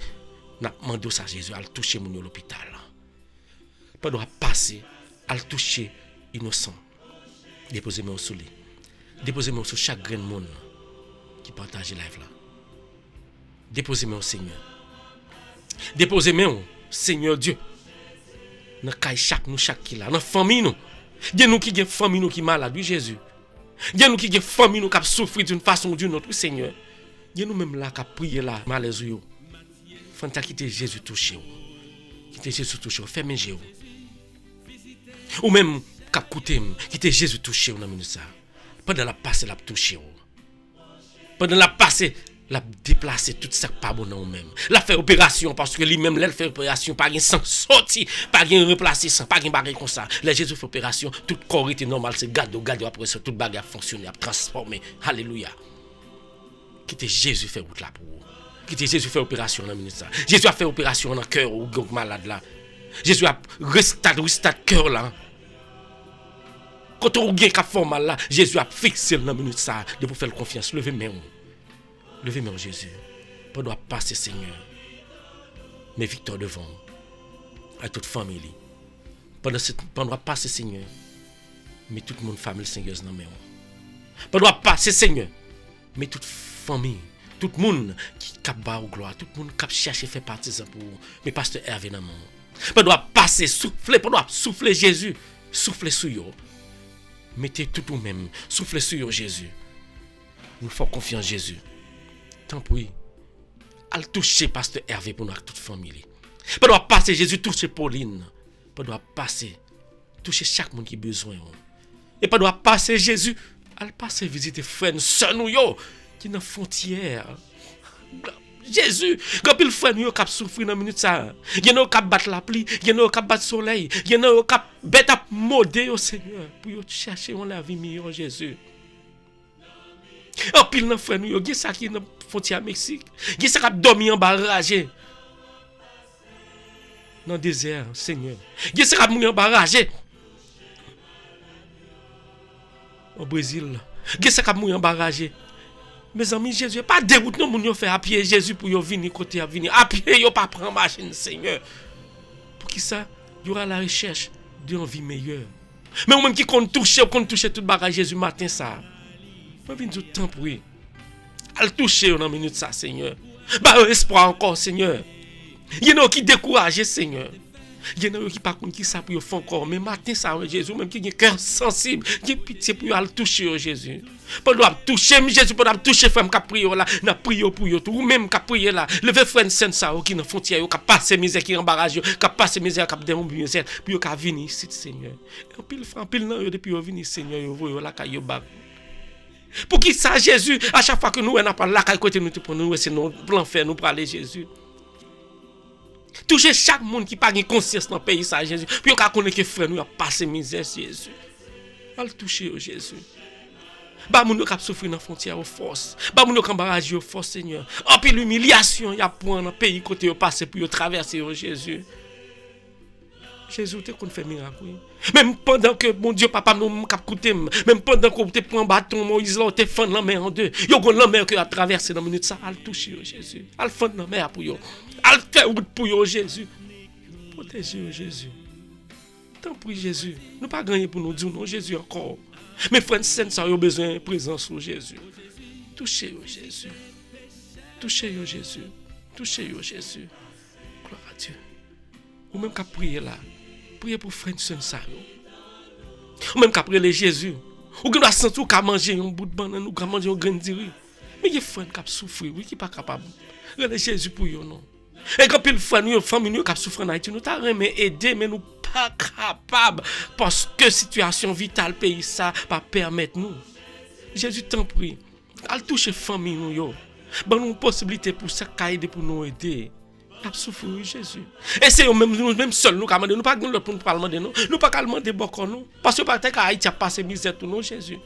N'a demandé ça Jésus à le toucher mon l'hôpital. Pas doit passer à le toucher innocent. Déposez-moi au soleil. Déposez-moi sur chaque grain de monde qui partage live là. Déposez-moi au Seigneur. Déposez-moi au Seigneur Dieu. Dans chaque qui là, dans famille nous. Dieu nous qui gagne famille nous qui malade, oui Jésus. Dieu nous qui gagne famille nous qui souffre d'une façon ou d'une autre, oui Seigneur. Dieu nous même là qui prier là, malaise yo. Fanta quitter Jésus toucher. Quitter Jésus toucher, fermez Jésus. Ou même qui écouter, quitter Jésus toucher dans minute ça. Pendant la passe la toucher. Pendant la passe La déplacer tout ça pas bon dans même. La faire opération parce que lui-même elle fait opération pas gain sans sorti, pas gain remplacer sans pas gain bagage comme ça. Là Jésus fait opération, tout corps était normal, c'est garde après ça tout bagage a fonctionné, a transformé. Alléluia. Quittez Jésus fait route là pour vous. Quittez Jésus fait opération dans minute ça. Jésus a fait opération dans cœur ou malade là. Jésus a restart cœur là. Quand on gagne cap fort mal là, Jésus a fixé dans minute ça de pour faire confiance, levez main. Levez moi Jésus. Pas doit passer Seigneur. Mais victoire devant à toute famille. Pas doit passer Seigneur. Mais tout le monde famille Seigneur dans main. Pas doit passer Seigneur. Mais toute famille, tout le monde qui cap bas au gloire, tout le monde qui cherche faire partisan pour mais pasteur Hervé dans main. Pas doit passer souffler, pas doit souffler Jésus, souffler sur yo. Mettez tout vous-même, soufflez sur yo Jésus. Nous faisons confiance en Jésus. Tant pis, al toucher pasteur Hervé pour nous toute famille. Pas doit passer Jésus toucher Pauline. Pas doit passer toucher chaque monde qui a besoin. Et pas doit passer Jésus al passer visiter frère sœur nous yo qui dans frontière. Jésus, quand il frère nous qui souffrir dans minute ça. Il y en a qui battre la pluie, il y en a qui battre soleil, il y en a qui bête à modé au Seigneur pour chercher la vie meilleure Jésus. En pile dans frère nous yo, qui ça qui dans frontière Mexique, qui ça qui dormi en barrage dans le désert, Seigneur. Qui ça qui mourir en barrage au Brésil. Qui ça qui mourir en barrage. Mes amis, Jésus pas déroute non moun yo faire à pied Jésus pour yo venir côté à venir. À pied yo pas prendre machine Seigneur. Pour qui ça, il y aura la recherche d'une vie meilleure. Mais ou même qui compte toucher tout bagage Jésus matin ça. Moi vinn du temps pour lui. Al toucher dans minute ça Seigneur. Ba espoir encore Seigneur. Il y en a qui découragé Seigneur. Il y en a qui pas qui ça pour faire encore mais matin ça Jésus même qui a cœur sensible, qui pitié pour al toucher Jésus. Pas doit toucher Jésus, pas doit toucher frère qui prier là, n'a prier pour yo tout ou même qui prier là. Lever frère saint ça qui dans frontière qui passer misère qui embarrasse qui passer misère qui démon misère pour yo venir ici Seigneur. En pile nan yo depuis yo venir Seigneur yo voyo là ka yo bag. Pour qui ça Jésus à chaque fois que nous on pas là côté nous pour nous c'est nous plan faire nous pour aller Jésus. Toucher chaque monde qui pas conscience dans le pays ça Jésus. Puis on connaît que frère nous a passé misère Jésus. Al toucher Jésus. Ba moun yo k'ap souffrir dans frontière aux force. Ba moun yo k'ap barrage aux force Seigneur. En puis l'humiliation y a prendre dans pays côté yo passer pour yo traverser Jésus. Jésus te kon fait miracle. Même pendant que mon Dieu papa nous k'ap coûter même pendant qu'on te prend bâton Moïse là te fend la mer en deux. Yo gon la mer que a traverser dans minute ça al toucher Jésus. Al fend la mer pour yo. Al faire route pour yo Jésus. Protégez Jésus. Tant pis Jésus. Nous pas gagner pour nous dire non Jésus encore. Mais frères saints ça a besoin de présence de Jésus. Touchez Jésus. Touchez Jésus. Touchez Jésus. Gloire à Dieu. Ou même qu'à prier là. Priez pour frères saints ça. Ou même qu'à prier Jésus. Ou qui doit sentir qu'à manger un bout de banane ou qu'à manger un grain de riz. Mais il y a frères qui souffrir, oui qui pas capable. Regardez Jésus pour eux non. Et quand il frère nous famille qui souffre en Haïti, nous t'a remis aider mais nous pas capable parce que situation vitale pays ça pas permettre nous. Jésus t'en prie, al toucher famille nous yo. Bon nous possibilité pour ça aider pour nous aider. A souffrir Jésus. Et c'est même seul nous demander nous pas l'autre pour nous pas demander non. Nous pas demander beaucoup nous parce que peut-être Haïti a passé misère tout nous Jésus.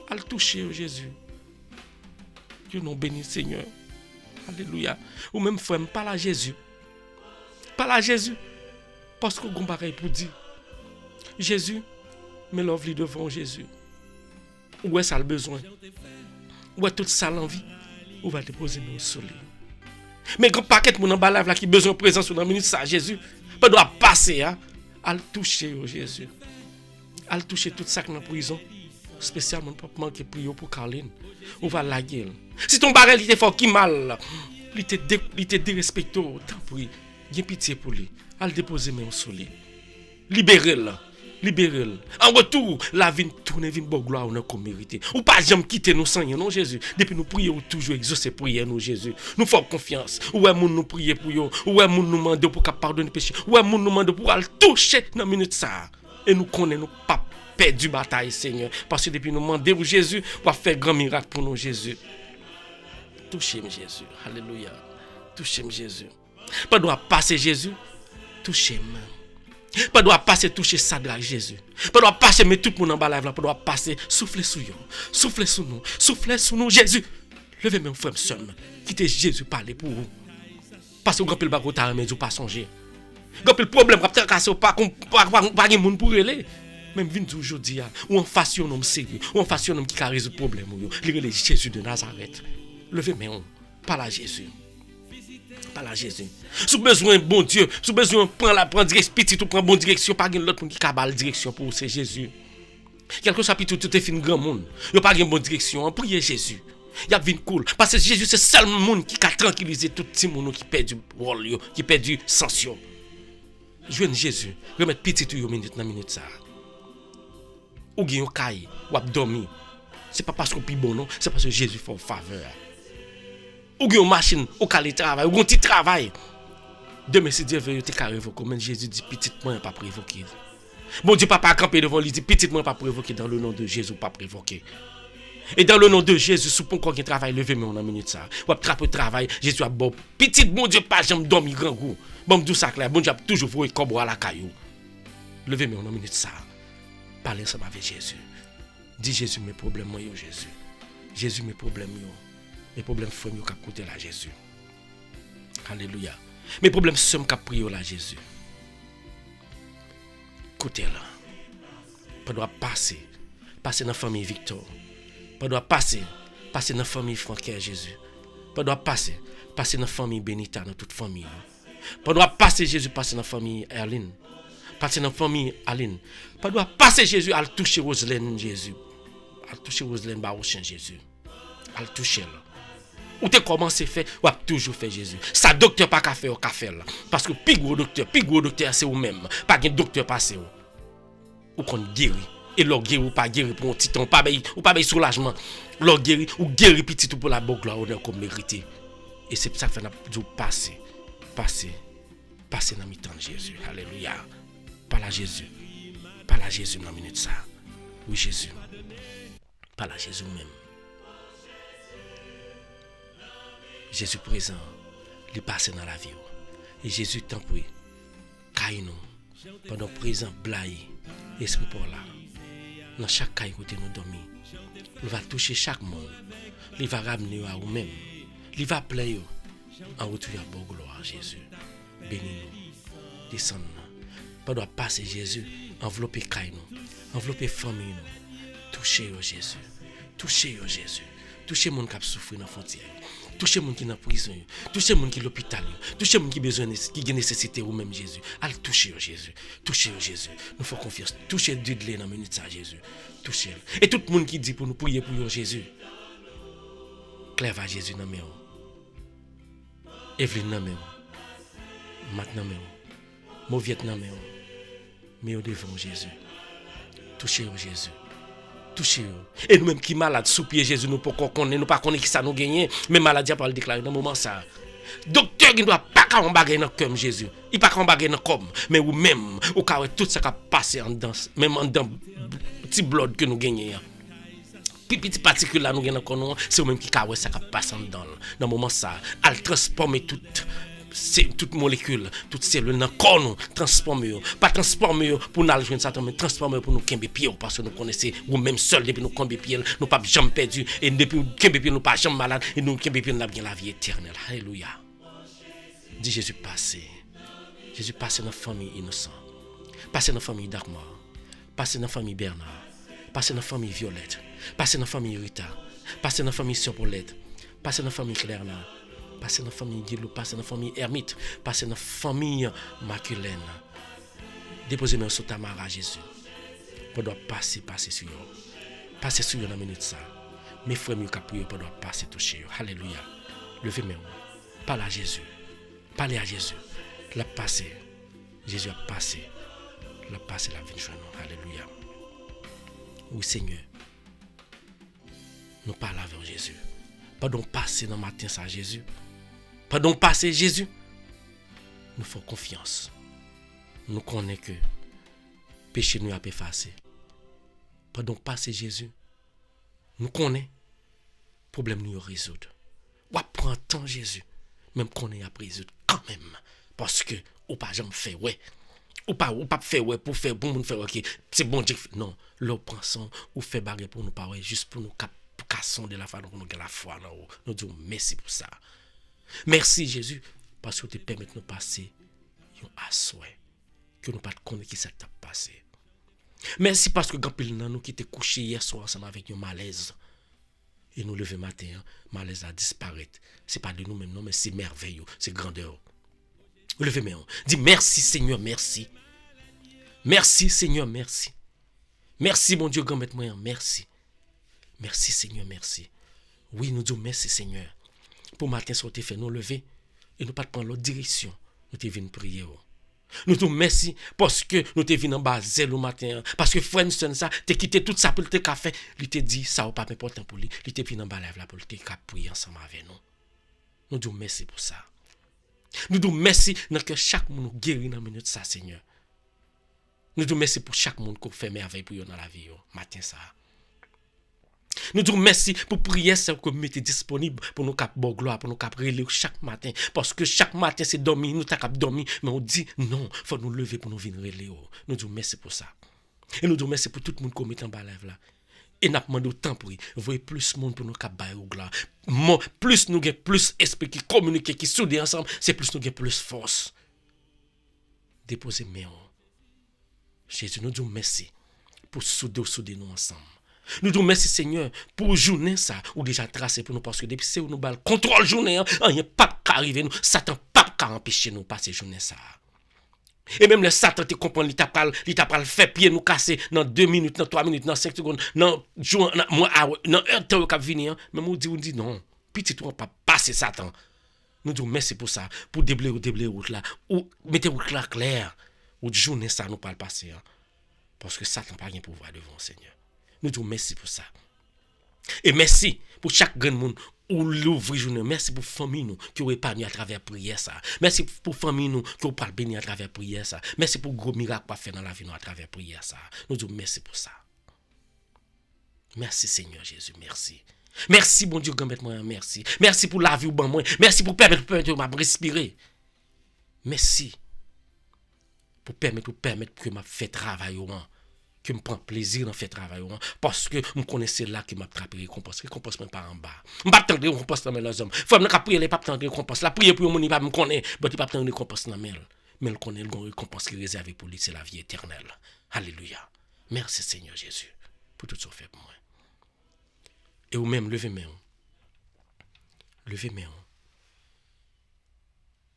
Al toucher Jésus. Dieu nous bénit Seigneur. Alléluia. Ou même frère parle à Jésus. Parle à Jésus. Parce que vous avez pour dire. Jésus, mais l'offre devant Jésus. Où est-ce qu'il a besoin? Où est tout ça l'envie? Où va déposer nos soleils? Mais quand paquet de mon emballage là qui besoin de présence dans le ministre, Jésus, pas doit passer hein, à le toucher Jésus. À le toucher tout ça dans la prison. Spécialement pour manquer prier pour Caroline. On va la gueule. Si ton barrel était fort qui mal, il était dérespecté, tant pis, il y a pitié pour lui. Al déposer mes soleil. Libérez-le. En retour, la vie tourne vin bon gloire on comme mérité. Ou pas jamais quitter nous sans non Jésus. Depuis nous prions toujours exaucer prière nous Jésus. Nous faisons confiance. Ou est moun nous prier pour yo, ou est moun nous demander pour pardonner péché. Ou est moun nous demander pour aller toucher dans minute ça. Et nous connaissons pas perdu bataille Seigneur parce que depuis nous demander Jésus, on va faire grand miracle pour nous Jésus. Touchez-moi Jésus. Alléluia. Touchez-moi Jésus. Pas doit passer Jésus. Touchez-moi. Pas doit passer toucher Sadrach Jésus. Pas doit passer mettre tout le monde en bas là, pas doit passer souffler sous yo. Souffler sous nous. Souffler sous nous Jésus. Levez mes frères sœurs. Quittez Jésus parler pour vous. Parce que grand pile bago ta mais vous pas songer. Grand pile problème cap tracasser pas de monde pour aller. Même vinn aujourd'hui ou en face un homme sérieux, ou en face un homme qui a résoudre problème ou le Jésus de Nazareth. Levez mes mains. Parle à Jésus. Parle à Jésus. Si vous avez besoin bon Dieu, si vous avez besoin de prendre direction, petit ou prendre bonne direction, pas de l'autre qui a la direction pour vous, c'est Jésus. Quelque chose tout est fin grand monde. Il n'y a pas de bonne direction, priez Jésus. Il y a une cool. Parce que Jésus, c'est le seul monde qui a tranquillisé tout le monde qui perd du rôle, qui perd du sens. Joigne Jésus, remettre petit ou minute dans minute ça. Ou bien au caille, ou dormir. C'est pas parce qu'on est bon, non, c'est parce que Jésus fait une faveur. Ou bien une machine, ou qu'elle travaille, ou un petit travail. Demain, si Dieu veut, tu as révoqué. Mais Jésus dit, petit moi, pas prévoqué. Bon Dieu, papa a campé devant lui, dit, petit moi, pas prévoqué. Dans le nom de Jésus, pas prévoqué. Et dans le nom de Jésus, sous pour qu'on travaille, levez-moi en une minute ça. Ou attrape le travail, Jésus a bon. Petit, bon Dieu, pas jamais dormi grand goût. Bon, tout ça clair, bon Dieu a toujours voué comme à la caillou. Levez-moi en une minute ça. Parlez ensemble avec Jésus. Dis Jésus, mes problèmes, moi, Jésus. Jésus, mes problèmes, yo. Mes problèmes, frères, yo, cap côté là, Jésus. Alléluia. Mes problèmes, sommes cap prier là, Jésus. Côté là. Pas doit passer dans la famille Victor. Pas doit passer dans la famille Francaire, Jésus. Pas doit passer dans la famille Benita, dans toute famille. Pas doit passer Jésus, passer dans la famille Erline. Passer dans la famille Aline. Pas doit passer Jésus à toucher Roselaine, Jésus. À toucher Roselaine, bah, au chien, Jésus. À le toucher là. Ou t'es commencé faire, ou a toujours fait Jésus. Ça docteur pas qu'à faire au café là. Parce que plus gros docteur, c'est vous-même. Pas de docteur passé ou qu'on guérit. Et l'on guérit ou pas guéri pour un petit temps, ou pas soulagement. L'on guérit ou guérit petit tout pour la bonne gloire honneur comme mérité. Et c'est pour ça que nous passer dans le temps de Jésus. Alléluia. Parle à Jésus dans la minute ça. Oui Jésus. Parle à Jésus même. Jésus présent, il passe dans la vie. Et Jésus t'en prie, caille nous, pendant présent, blaye, esprit pour là. Dans chaque caille côté nous dormir, il va toucher chaque monde. Il va ramener à vous-même. Il va plaire en retour à bonne gloire, Jésus. Bénis-nous, descends-nous. Pendant passer Jésus, envelopper caille nous, envelopper famille nous. Touchez Jésus. Touchez Jésus. Touchez les gens qui souffrent dans la frontière. Touchez les gens qui sont en prison. Touchez les gens qui sont à l'hôpital. Touchez les gens qui ont nécessité ou même Jésus. Allez toucher Jésus. Touchez Jésus. Nous faisons confiance. Touchez Dieu dans la minute ça Jésus. Touchez. Et tout le monde qui dit pour nous prier pour Jésus. Claire va Jésus dans mes mains. Evelyne dans mes mains. Matt dans mes mains. Mauviette dans mes mains. Mais au devant Jésus. Touchez Jésus. Toucher. Et nous-mêmes qui malades sous pied Jésus, nous ne connaissons pas qui ça nous gagne, mais maladie a pas le déclarer dans le moment ça. Docteur qui ne doit pas qu'à embarquer dans comme Jésus. Il pas qu'à embarquer dans comme, mais ou même au cas où tout ça qui a passé en dedans, même en dedans petit blood que nous gagnons. Petit particule là nous gagnons dans c'est ou même qui a ça qui a passé en dedans. Dans le moment ça, elle transforme toute molécule, toute cellule dans corps nous transformer, pas transformer pour nous joindre Satan, mais transformer pour nous kembe pied parce que nous connaissons ou même seul depuis nous kembe pied, nous pas jamais perdu et depuis kembe pied nous pas jamais malade et nous kembe pied nous a bien la vie éternelle. Alléluia. Dis Jésus passé. Jésus passé dans la famille innocent. Passé dans la famille Dagmar. Passé dans la famille Bernard. Passé dans la famille Violette. Passé dans la famille Rita. Passé dans la famille Sœur Paulette. Passé dans la famille Claire. Passez dans la famille Guilou, passez dans la famille Hermite, passez dans la famille Maculène. Déposez-moi sur Tamara, Jésus. Pour doit passer sur eux. Passez sur eux dans la minute ça. Mes frères, nous prier pour doit passer toucher eux. Alléluia. Levez-moi. Parlez à Jésus. Parlez à Jésus. La passé. Jésus a passé. La passé la vie de nous. Alléluia. Oui, Seigneur. Nous parlons avec Jésus. Pardon passer dans le matin ça Jésus. Pardon passer Jésus. Nous faisons confiance. Nous connaissons que péché nous a effacé. Pardon passer Jésus. Nous connaissons problème nous résoudre. Ou prend temps Jésus, même qu'on est à prison quand même, parce que ou pas jamais fait ouais. Ou pas faire ouais pour faire bon monde faire OK, c'est bon Dieu. Non, l'on prend son ou fait bagarre pour nous pas ouais, juste pour nous casson de la foi pour nous la foi là. Nous disons merci pour ça. Merci Jésus parce que tu permets de nous passer un assoir que nous pas connaître qui ça t'a passé. Merci parce que grand pile nous qui était couché hier soir ensemble avec un malaise. Et nous lever matin, malaise a disparu. C'est pas de nous mêmes non mais c'est merveilleux, c'est grandeur. Levez mes mains. Dis merci Seigneur, merci. Merci Seigneur, merci. Merci mon Dieu, grand maître moyen, merci. Merci Seigneur, merci. Oui, nous disons merci Seigneur. Pour matin, ça te fait nous lever et nous pas prendre l'autre direction. Nous te venons prier. Nous disons merci parce que nous te venons en bas zèle au matin. Parce que frère ça, te quitté tout ça pour te café. Il te dit ça ou pas important pour lui. Il te venu en bas là pour te prier ensemble avec nous. Nous disons merci pour ça. Nous disons merci dans que chaque monde nous guérit dans minute ça Seigneur. Nous disons merci pour chaque monde qui fait merveille pour dans la vie matin ça. Nous disons merci pour prier ça que vous mettez disponible pour nous cap bon gloire pour nous cap relayer chaque matin parce que chaque matin c'est dormir nous t'a cap dormir mais on dit non, faut nous lever pour nous venir relayer. Nous disons merci pour ça. Et nous disons merci pour tout le monde qui met en bas là. Et n'a demandé autant pour lui. Voyez plus de monde pour nous cap bailler au gloire. Plus nous gain plus esprit qui communique qui soudé ensemble, c'est plus nous gain plus force. Déposez main. Jésus nous disons merci pour souder nous ensemble. Nous disons merci Seigneur pour journée ça ou déjà tracé pour nous parce que depuis c'est où nous bal contrôle journée rien pas arriver nous Satan pas empêcher nous passer journée ça. Et même le Satan te comprend il t'a pas fait pied nous casser dans 2 minutes, dans 3 minutes, dans 5 secondes, dans jour dans heure temps qui venir même on dit non, petit toi pas passer Satan. Nous disons merci pour ça, pour déblayer route là ou mettez route là clair ou journée ça nous pas le passer parce que Satan pas rien pouvoir devant Seigneur. Nous disons merci pour ça. Et merci pour chaque grand monde ou l'ouvrir journée. Merci pour famille nous qui ont épargné à travers prière ça. Merci pour famille nous qui ont pas béni à travers prière ça. Merci pour gros miracle pas fait dans la vie nous à travers prière ça. Nous disons merci pour ça. Merci Seigneur Jésus, merci. Merci bon Dieu grand moi merci. Merci pour la vie ou ban moi. Merci pour permettre de respirer. Merci pour permettre que m'a fait travail que me prend plaisir dans faire travail parce que me connaissais là que m'a attrapé récompense même pas en bas me pas tendre récompense dans les hommes faut me prier les pas tendre récompense la prier pour mon pas me connaît mais il pas tendre récompense dans mais le connaît le récompense qui est réservé pour lui c'est la vie éternelle. Alléluia. Merci Seigneur Jésus pour tout ce fait pour moi. Et ou même levez main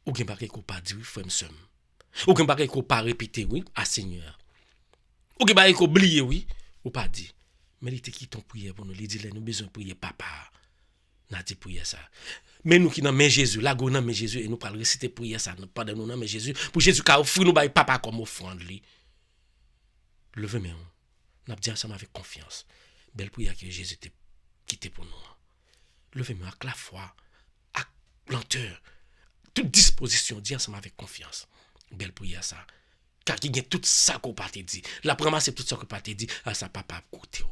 ou gen bagay ko pas dire frère m'sem ou gen bagay ko pas répéter oui à Seigneur. Ou qui va oublier oui ou pas dit mais il te qui ton prière pour nous il dit nous besoin prier papa n'a dit prier ça mais nous qui dans main Jésus là go dans main Jésus et nous pas réciter prière ça pendant nous dans main Jésus pour Jésus qu'a offrir nous bail papa comme offrande lui levez main n'a dit ensemble avec confiance belle prière que Jésus t'a quitté pour nous levez main avec la foi avec lenteur toute disposition dit ensemble avec confiance belle prière ça car il y a tout ça qu'on pas te dit. La première c'est tout ça qu'on pas te dit à sa papa côté.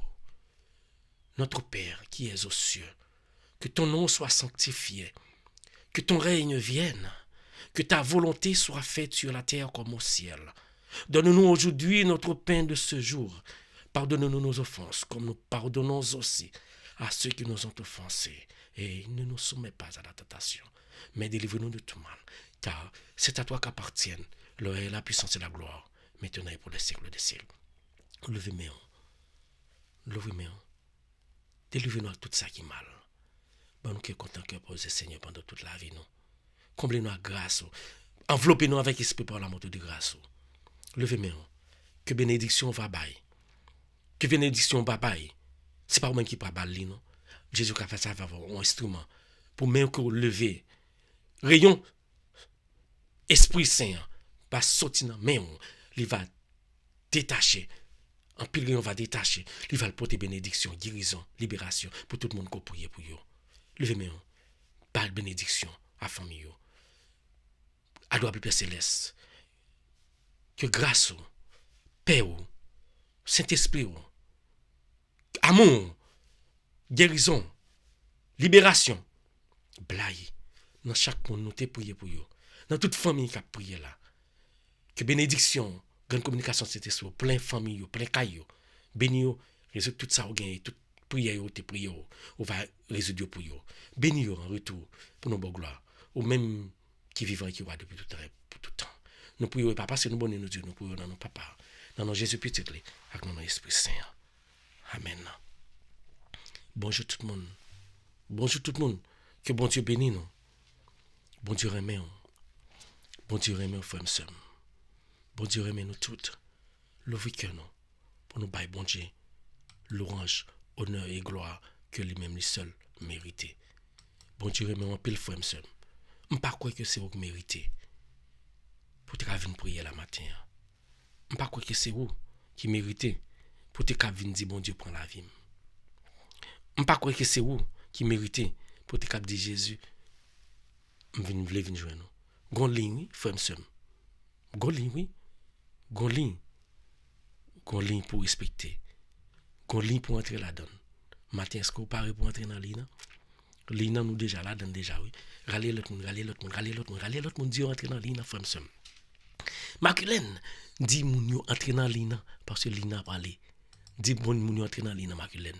Notre Père qui es aux cieux, que ton nom soit sanctifié, que ton règne vienne, que ta volonté soit faite sur la terre comme au ciel. Donne-nous aujourd'hui notre pain de ce jour. Pardonne-nous nos offenses, comme nous pardonnons aussi à ceux qui nous ont offensés. Et ne nous soumets pas à la tentation, mais délivre-nous de tout mal, car c'est à toi qu'appartiennent la puissance et la gloire, maintenant et pour les siècles des siècles. Levez-moi. Délivrez-nous de tout ça qui est mal. Bon, nous qui sommes contents que poser Seigneur pendant toute la vie, nous. Comblez-nous à grâce. Enveloppez-nous avec esprit par la moto de grâce. Levez-moi. Que bénédiction va bailler. Que bénédiction va bailler. C'est pas moi qui pas bailler, non. Jésus qui a fait ça va avoir un instrument pour même que lever. Rayon Esprit Saint va sortir dans main, il va détacher. En pile rayon va détacher, il va porter bénédiction, guérison, libération pour tout le monde qui prie pour yo. Levez main. Par bénédiction à famille yo. Adore Père céleste. Que grâce, paix, Saint-Esprit, amour, guérison, libération, Blaye. Dans chaque monde, nous te prié pour eux. Dans toute famille qui a prié là. Que bénédiction, grande communication, c'était sur plein famille, plein caillou. Béni yo, résoudre tout ça, ou gagner, toute prière, te prié, on va résoudre pour eux. Béni yo en retour, pour nos bonnes gloires. Ou même qui vivent qui voient depuis tout le temps. Nous prions, papa, c'est nous bonnes nous Dieu, nous prions dans nos papas, dans nos Jésus petit, avec notre Esprit Saint. Amen. Bonjour tout le monde. Bonjour tout le monde. Que bon Dieu bénisse nous. Bon Dieu remet nous. Bon Dieu remet nous, frères et sœurs. Bon Dieu remet nous toutes. L'ouvrir que nous. Pour nous bailler, bon Dieu, louange, honneur et gloire que lui-même, lui seul, mérité. Bon Dieu remet nous, pile frères et sœurs. Je ne sais pas quoi que c'est vous qui méritez. Pour te venir prier la matin. Je ne sais pas quoi que c'est vous qui méritez. Pour te venir dire, bon Dieu, prends la vie. Je ne sais pas quoi que c'est vous qui méritez. Pour te dire, Jésus, je voulais venir jouer nous. Gon ligne, oui, frère et sœur. Gon ligne, oui. Gon ligne. Gon ligne pour respecter. Gon ligne pour entrer là-dedans. Matin, est-ce que vous parlez pour entrer dans la ligne? Ligne, nous déjà là-dedans, déjà, oui. Râler l'autre monde, râler l'autre monde, râler l'autre monde, râler l'autre monde, Dieu entrer dans la ligne, frère et sœur. Maculène, dis moun yo entrer dans la ligne, parce que ligne a parlé. Dis bon moun yo entrer dans la ligne, Maculène.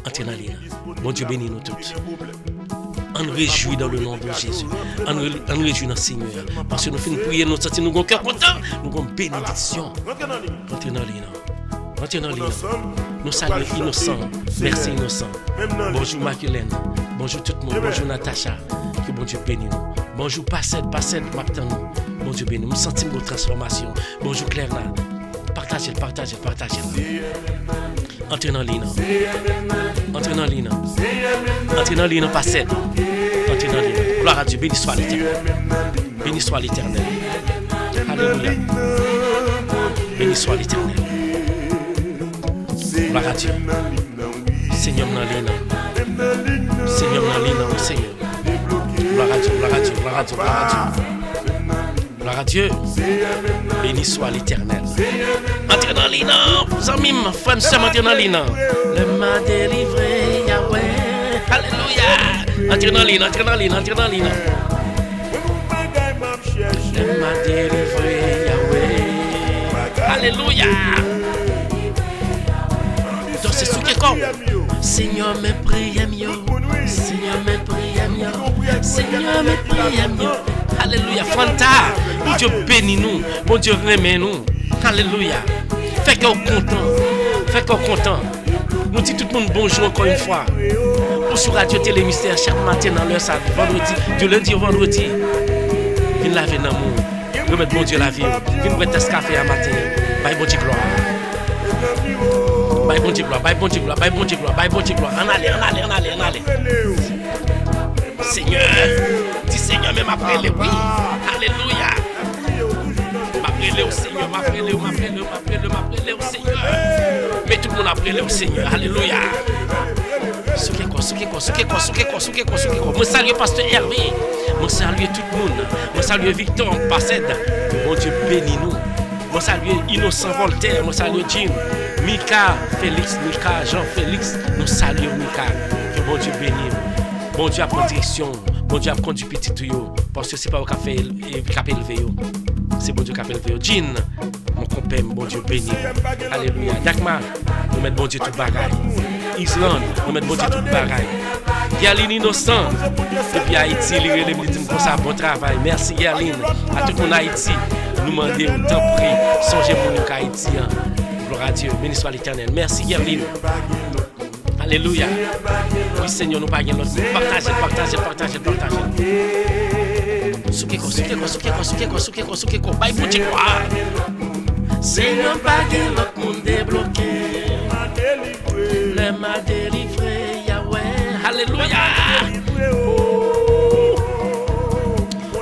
Entrer dans la ligne. Bon Dieu bénit nous tous. On réjouit dans le nom de Jésus. On réjouit dans le Seigneur. Parce que nous finissons prier, nous sentir nous avons cœur content. Nous avons bénédiction. Entrez dans la ligne. Entrez dans la ligne. Nous saluons innocents. Merci innocents. Bonjour Maculène. Bonjour tout le monde. Bonjour Natacha. Que bon Dieu bénisse nous. Bonjour Passette, Maptan nous. Bon Dieu bénisse nous. Nous sentons notre transformation. Bonjour Claire là. Partagez. Entrez dans la ligne. Entrez dans la ligne. Entrez dans la ligne, Passette. Entrez dans la ligne. Gloire à Dieu. Béni soit l'Éternel. Béni soit l'Éternel. Alléluia. Béni soit l'Éternel. Gloire à Dieu. Seigneur dans la ligne. Seigneur dans la ligne, Seigneur. Gloire à Dieu, gloire à Dieu, gloire à Dieu, gloire à Dieu. Gloire à Dieu. Béni soit l'Éternel. Entrez dans l'île, vous amis, frère, sœur, entrez dans l'île. Le m'a délivré, Yahweh. Alléluia. Entrez dans l'île, entrez dans l'île, entrez dans l'île. Le m'a délivré, Yahweh. Alléluia. Donc c'est ce qui est comme. Seigneur, mes prières, Seigneur, mes prières, Seigneur, mes prières. Alléluia. Fanta, bon Dieu bénit nous, bon Dieu remet nous. Alléluia. Fait qu'on content. Nous disons tout le monde bonjour encore une fois. Ou sur Radio Télé Mystère chaque matin dans l'heure ça, vendredi, de lundi au vendredi. Viens laver dans mon. Remettre bon Dieu la vie. Viens boire un café à matin. Bye bon Dieu gloire. Bye bon Dieu gloire, bye bon Dieu gloire, bye bon Dieu gloire, bye bon Dieu gloire. En allez. Seigneur, dis Seigneur, mais m'appelle, oui. Alléluia. M'appelle au Seigneur, m'appelle au Seigneur. Mais tout le monde appelle au Seigneur. Alléluia. Moi salue Pasteur Hervé. Moi salue tout le monde. Moi salue Victor Passed. Que bon Dieu bénisse nous. Moi salue Innocent Voltaire. Moi salue Jim. Mika, Jean-Félix. Nous saluons Mika. Que bon Dieu bénisse. Bon Dieu a pris direction. Bon Dieu a conduit petit tuyau. Parce que c'est pas au café élevé. C'est bon Dieu qui a élevé. Jean, mon compère, bon Dieu béni. Alléluia. Yakma, nous mettons bon Dieu tout bagaille. Islande, nous mettons bon Dieu tout bagaille. Yaline innocent. Depuis Haïti, les dit pour ça, bon travail. Merci Yaline. À tout le monde Haïti. Nous demandons autant prix. Songez mon Haïti. Gloire à Dieu. Béni soit l'Éternel. Merci Yaline. Alléluia. Oui Seigneur, nous pas l'autre. Partagez. Soukeko. Bye pour Dieu. Seigneur, pas l'autre monde débloqué. Le m'a délivré, Yahweh. Alléluia.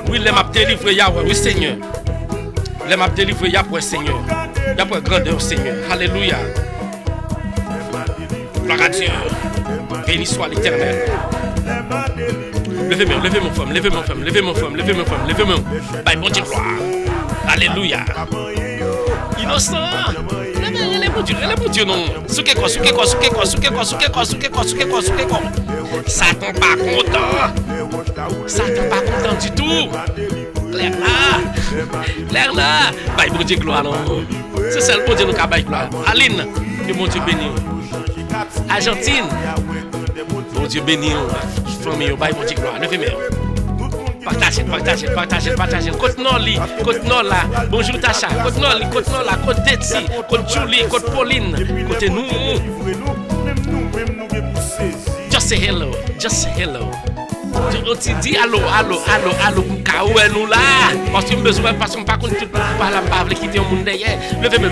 Oui, le m'a délivré, Yahweh. Oui Seigneur. Le m'a délivré, Yahweh, Seigneur. Yahweh, grandeur, Seigneur. Alléluia. Gloire à Dieu. Béni soit l'Éternel. Levez mon femme. Bye, bon Dieu, gloire. Alléluia. Innocent. Levez mon Dieu, non. Souke quoi. Satan pas content. Satan pas content du tout. Claire là. Bye, bon Dieu, gloire, non. C'est ça, le bon Dieu, nous avons gloire. Aline, que mon Dieu bénisse. Argentine, bon Dieu bénisse. Famille, bye, bon Dieu, gloire. Levez-moi. Partagez. Côte Nord là. Bonjour Tacha. Côte Nord là. Côte Detsi. Côte Julie. Côte Pauline. Côté nous. Just say hello. Tu dis allô. Kaoué nous là. Parce que besoin parce qu'on pas contre tout par la pas quitter au monde derrière. Levez-moi.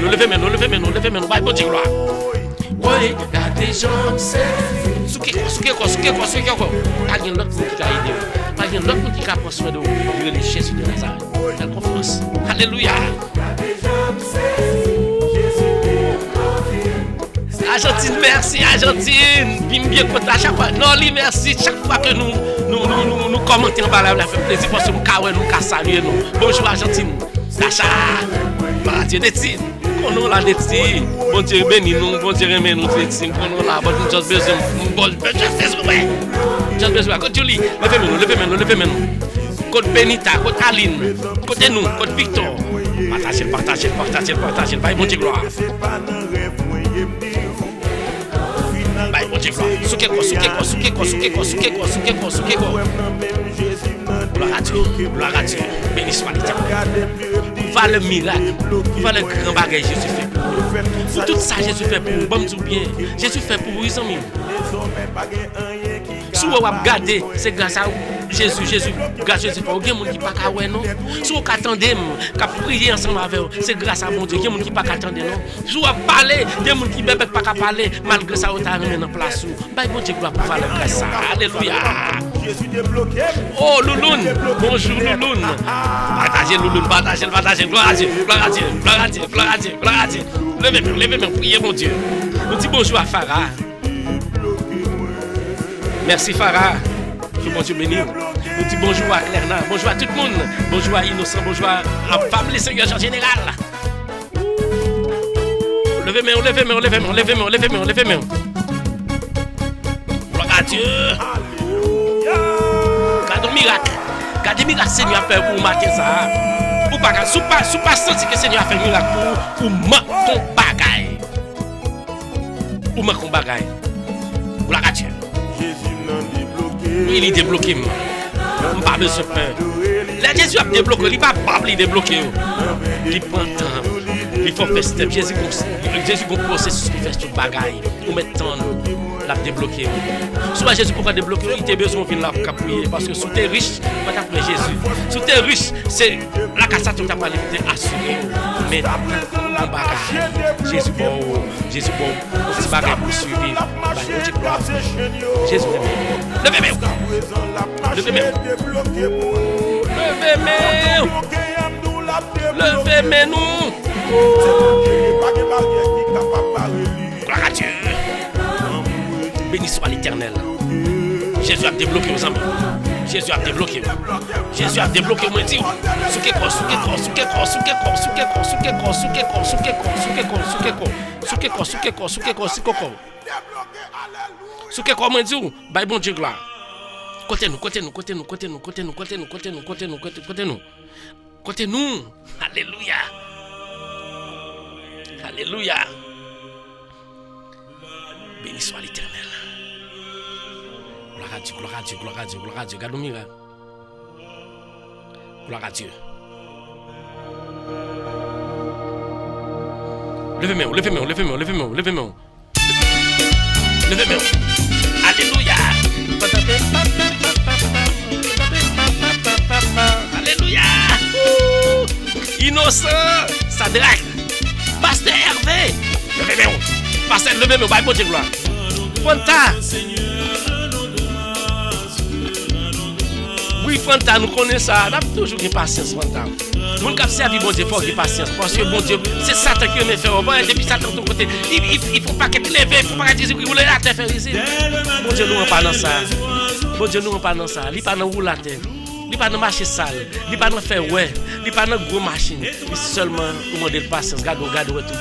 Bye, bon Dieu, gloire. Oui, y'a des gens souke quoi. Pas de l'autre qui a aidé. Pas de l'autre qui a pris soin de vous. Il est Jésus de Nazareth. Quelle confiance. Alléluia. Argentine, merci. Bien content à chaque fois. Non, merci. Chaque fois que nous commentons en bas, ça fait plaisir parce que nous saluer nous. Bonjour Argentine. Tacha. Dieu Detsi. Nous la Detsi. Bon Dieu béni nous. Bon Dieu remet nous Detsi. Nous la. Bon Dieu besoin. Just besoin. Côte Julie. Levez-moi. Côte Benita. Côte Aline. Côté nous. Côte Victor. Partagez. Bye, bon Dieu, gloire. Bye, bon Dieu, gloire. Souke quoi. Gloire à Dieu. Béni soit l'Éternel. Va le miracle. Va le grand bagage Jésus fait pour nous. Pour tout ça, Jésus fait pour nous. Bon, tout bien. Jésus fait pour vous, ils sont mis. Si vous regardez, c'est grâce à Jésus, grâce à Jésus, il y a des gens qui ne sont pas ouais non. Si vous attendez, qui prier ensemble avec vous, c'est grâce à mon Dieu. Il y a des gens qui ne sont pas attendre non. Si vous parlez, il y a des gens qui ne peuvent pas parler, malgré ça, vous avez mis en place. Bon Dieu, gloire pour faire le grâce. Alléluia. Oh, Louloune. Bonjour, Louloune. Partagez, Louloune, partagez. Gloire à Dieu. Levez-moi, priez, mon Dieu. On dit bonjour à Farah. Merci Farah. Que bon Dieu bénisse. Nous disons bonjour à Clairna, bonjour à tout le monde. Bonjour à Innocent, bonjour à famille Seigneur en général. Levez-moi. Gloire à Dieu. Gardez miracle. Seigneur a fait pour matin ça. Ou pas senti que Seigneur a fait miracle pour manquer bagaille. Gloire à Dieu. Oui, il est débloqué. On n'a pas besoin de peur. Là, Jésus a débloqué, il n'a pas débloqué. Il prend le temps. Il faut faire step. Jésus a un processus qui fait tout le bagaille. Pour mettre le temps, il a débloqué. Soit Jésus pour débloquer, il a besoin de venir là pour prier. Parce que si tu es riche, tu vas appeler Jésus. Si tu es riche, c'est la cassette que tu as pas assuré. Mais un bagage. Jésus bon, petit bagage pour suivre. Jésus Levez-moi nous. Gloire à Dieu. Béni soit l'Éternel. Jésus a débloqué aux amis. Jésus a débloqué. Moi dit. Souke quoi moi dit. Bye bon Dieu gloire. Côté nous. Alléluia. Béni soit l'Éternel. Gloire à Dieu. Garde-nous miracle. Gloire à Dieu. Levez-moi. Alléluia. Innocent. Sadrach. Pasteur Hervé. Levez-moi. Bye, bon Dieu, gloire. Fanta. Oui, Fanta, nous connaissons ça. On a toujours une patience, Fanta. Mon cap servi bon Dieu, il faut qu'il patience. Parce que bon Dieu, c'est Satan qui me fait. Depuis Satan de ton côté, il faut pas qu'il lève, il faut pas qu'il dise qu'il voulait la terre faire ici. Bon Dieu, nous pas dans ça. Il pas dans où la terre. Il pas dans marché sale, il pas dans faire ouais, il pas dans gros machine. Il seulement demander de patience, garde tout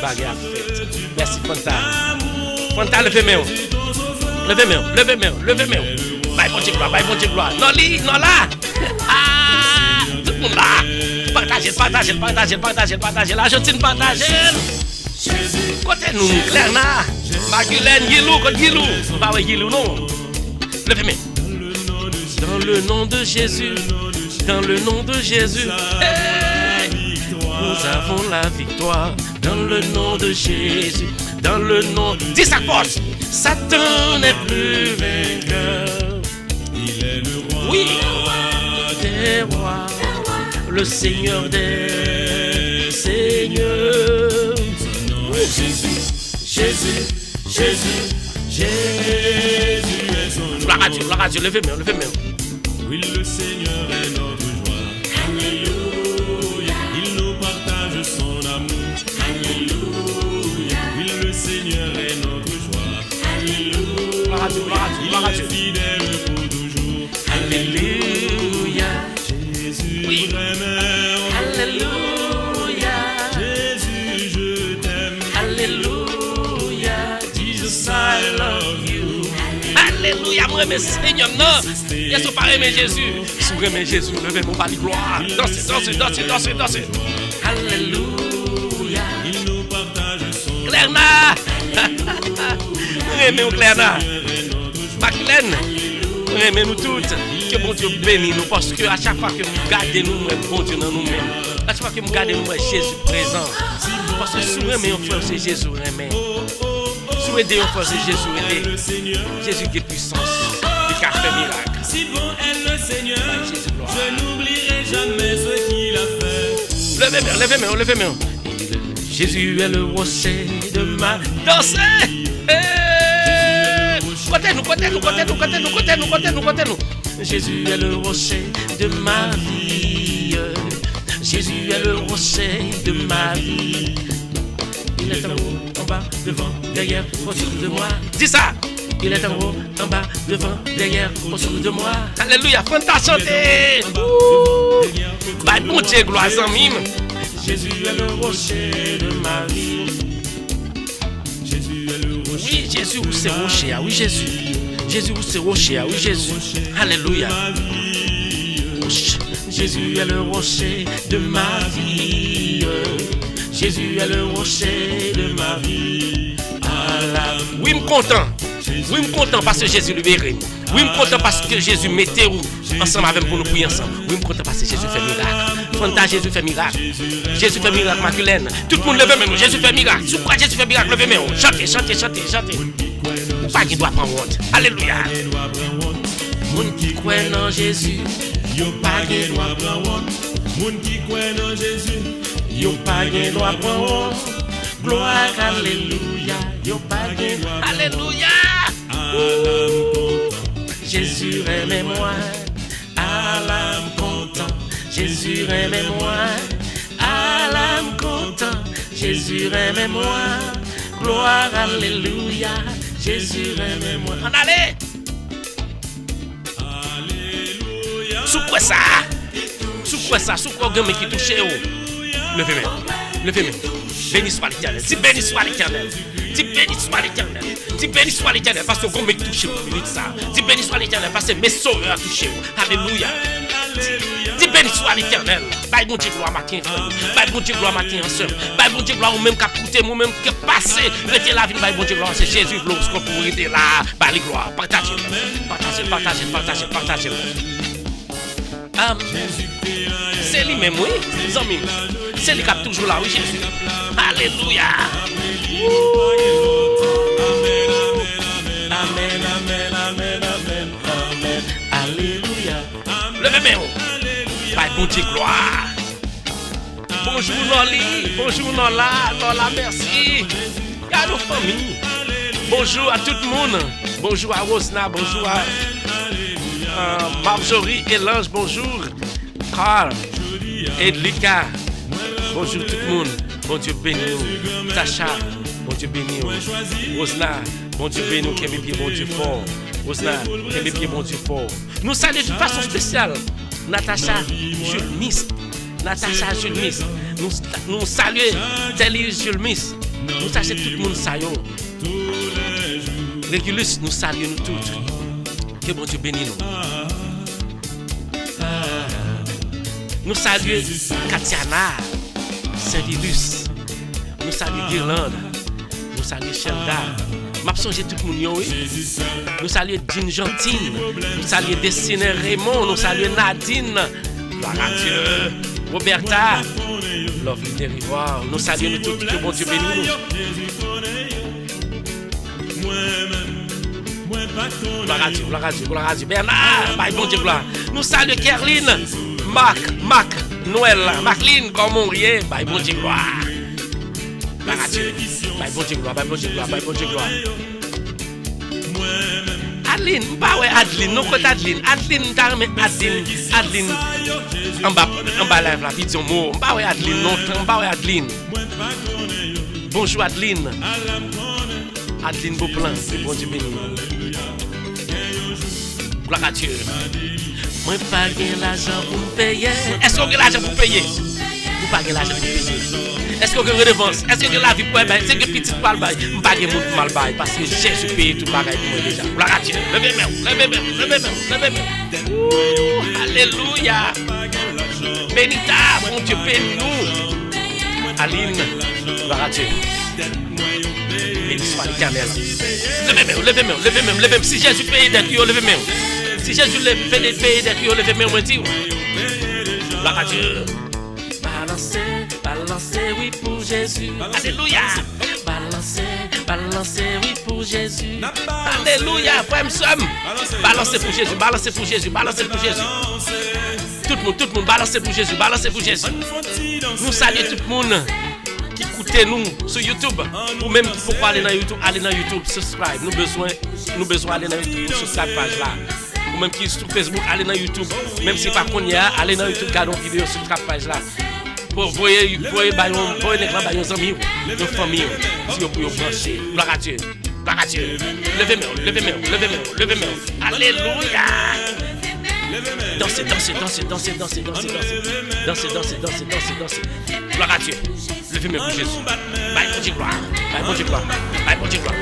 bagarre fait. Merci Fanta. Fanta levez main. Levez main. Bye bon Dieu gloire. Non là. Ah, tout le monde là. Partagez. L'Argentine partagez. Côté nous, Clerna, Magulène, Guilou. Pas ouais Guilou non. Levez main. Dans le nom de Jésus. Hey, nous avons la victoire. Dans le nom de Jésus. Dans le nom. Dis sa force. Satan n'est plus vainqueur. Il est le roi. Oui, des rois. Le Seigneur des seigneurs. Son nom est Jésus. Jésus est son nom. La radio, levez main. Oui, le Seigneur est notre joie. Alléluia. Il nous partage son amour. Alléluia. Oui, le Seigneur est notre joie. Alléluia. La radio. Il est fidèle pour toujours. Alléluia. Jésus, Oui. vraiment. Alléluia. Jésus, je t'aime. Alléluia. Jesus, I love you. Alléluia, moi, mes Seigneur, non. Yes, on parle de Jésus. Si vous aimez Jésus, levez mon bas de gloire. Dansez. Alléluia. Il nous partage son Clerna. Aimez-nous, Clerna. Maclène. Aimez-nous toutes. Que bon Dieu bénisse nous. Parce que à chaque fois que nous gardons nous, bon Dieu dans nous-mêmes. À chaque fois que nous gardons nous, Jésus présent. Parce que si vous aimez un frère, c'est Jésus aimé. Si vous aidez un frère, c'est Jésus aidé. Jésus qui est puissance. Il a fait miracle. Si bon est le Seigneur, je n'oublierai jamais ce qu'il a fait. Levez main. Jésus est le rocher de ma dansez. Côté-nous. Jésus est le rocher de ma vie. Jésus est le rocher de ma vie. Il est en haut, en bas, devant, derrière, autour de moi. Dis ça. Il est en haut, en bas, devant, derrière, autour de moi. Alléluia, Fanta chanter. Bah, bon Dieu, gloire en mime. Jésus est le rocher de ma vie. Jésus est le rocher. Oui, Jésus, c'est rocher. Oui, Jésus. Jésus, c'est rocher. Oui, Jésus. Alléluia. Jésus est le rocher de ma vie. Jésus est le rocher de ma vie. Oui, je suis content. Oui, je suis content parce que Jésus libère. Oui, je suis content parce que Jésus mettait ensemble avec pour nous prier ensemble. Oui, je suis content parce que Jésus fait miracle. Fanta, Jésus fait miracle. Jésus fait miracle, Maculène. Tout le monde lève maintenant. Jésus fait miracle. Si vous croyez Jésus fait miracle, levez maintenant. Chantez. Pas qui doit prendre honte. Alléluia. Moun qui croit en Jésus, yo pas de droit prendre honte. Moun qui croit en Jésus, yo pas de droit prendre honte. Gloire, alléluia. Yo pas de droit. Alléluia. Jésus aimez-moi. À l'âme content. Jésus aimez-moi. À l'âme content. Jésus aimez-moi. Gloire, alléluia. Jésus aimez-moi. On allait. Sous quoi ça? Sous quoi gamme qui touche où? Levez-moi. Béni soit l'Éternel. Dis béni soit l'Éternel. Parce que gamme qui touche pour minute ça. Dis béni soit l'Éternel parce que mes sauveurs a touché. Alléluia. Dis béni soit l'Éternel. Bye bon Dieu gloire matin frère. Bye bon Dieu gloire matin ensemble. Bye bon Dieu gloire ou même qui coûter, ou même qui passer. Rester la vie bye bon Dieu gloire c'est Jésus gloire ce qu'on pour rester là. Bye les gloire. Partagez. Amen. C'est lui-même, oui, les amis. C'est lui qui est toujours là, oui, Jésus. Alléluia. Amen. Alléluia. Levez-moi. Bye, bon Dieu, gloire. Bonjour, Noli. Bonjour, Nola. Merci. À nos familles. Bonjour à tout le monde. Bonjour à Rosna. Bonjour à Marjorie et Lange, bonjour. Carl et Lucas, bonjour tout le monde. Bon Dieu béni nous. Tacha, bon Dieu béni nous. Rosna, bon Dieu béni nous. Kébé pied, bon Dieu fort. Rosna, Kébé pied, bon Dieu fort. Nous saluons de façon spéciale Natacha Jules Miss. Natacha Jules Miss. Nous saluons Telly Jules Miss. Nous saluons tout le monde ça yo. Régulus, nous saluons nous tous. Que bon Dieu bénisse nous. Nous saluons Katiana, Saint-Vilus. Nous saluons Guirlande. Nous saluons Shelda. M'a songé tout le monde, oui. Nous saluons Jean Gentine. Nous saluons Destiné Raymond. Nous saluons Nadine. Gloire à Dieu. Roberta. Lovely Dérivoire. Nous saluons nous tous. Que bon Dieu bénisse nous. Gloire à Dieu, gloire à Dieu, gloire à Dieu. Bernard, bye, bon Dieu, gloire. Nous saluons Kerline, Marc, Noël, Macline, comme on rit, bye, bon Dieu, gloire. Gloire à Dieu, bye, bon Dieu, gloire, bye, bon Dieu, gloire, bye, bon Dieu, gloire. Adeline, bah ouais, Adeline, non, côté Adeline, t'as remis Adeline, en bas live, la vidéo mot, bah ouais, Adeline, non, bah ouais, Adeline. Bonjour, Adeline. Adeline Beauplan, c'est bon Dieu béni. Gloire à Dieu. Moi, pas l'argent pour me payer. Est-ce que vous avez l'argent pour payer? Vous pas l'argent pour payer. Est-ce que vous avez redevance? Est-ce que la vie pour payer? C'est que petit pour le bail. Je ne pas de monde pour mal bail parce que Jésus paye tout le bagaille pour moi déjà. Gloire à Dieu. Levez-moi, levez-moi. Alléluia. Bénita, mon Dieu, bénis-nous. Aline, gloire à Dieu. Béni soit l'Éternel. Levez-moi. Si Jésus paye des tuyaux, levez-moi. Si Jésus fait des pays des tuyaux, levez-moi, moi dis. Gloire à Dieu. Balancez, oui pour Jésus. Alléluia. Balancez, oui pour Jésus. Alléluia. Frère, balancez pour Jésus. Tout le monde, balancez pour Jésus. Nous saluons tout le monde. Écoutez-nous sur YouTube ou même pourquoi aller dans YouTube, subscribe. Nous besoin aller dans YouTube, subscribe page là. Ou même qui sur Facebook, aller dans YouTube. Même si pas qu'on y a, aller dans YouTube, garder une vidéo sur la page là. Pour voyer l'écran, nos amis, nos familles, si vous pouvez brancher. Gloire à Dieu. Levez-moi. Alléluia. Dansez. Gloire à Dieu. Levez-moi pour Jésus. Bye, bon Dieu, gloire.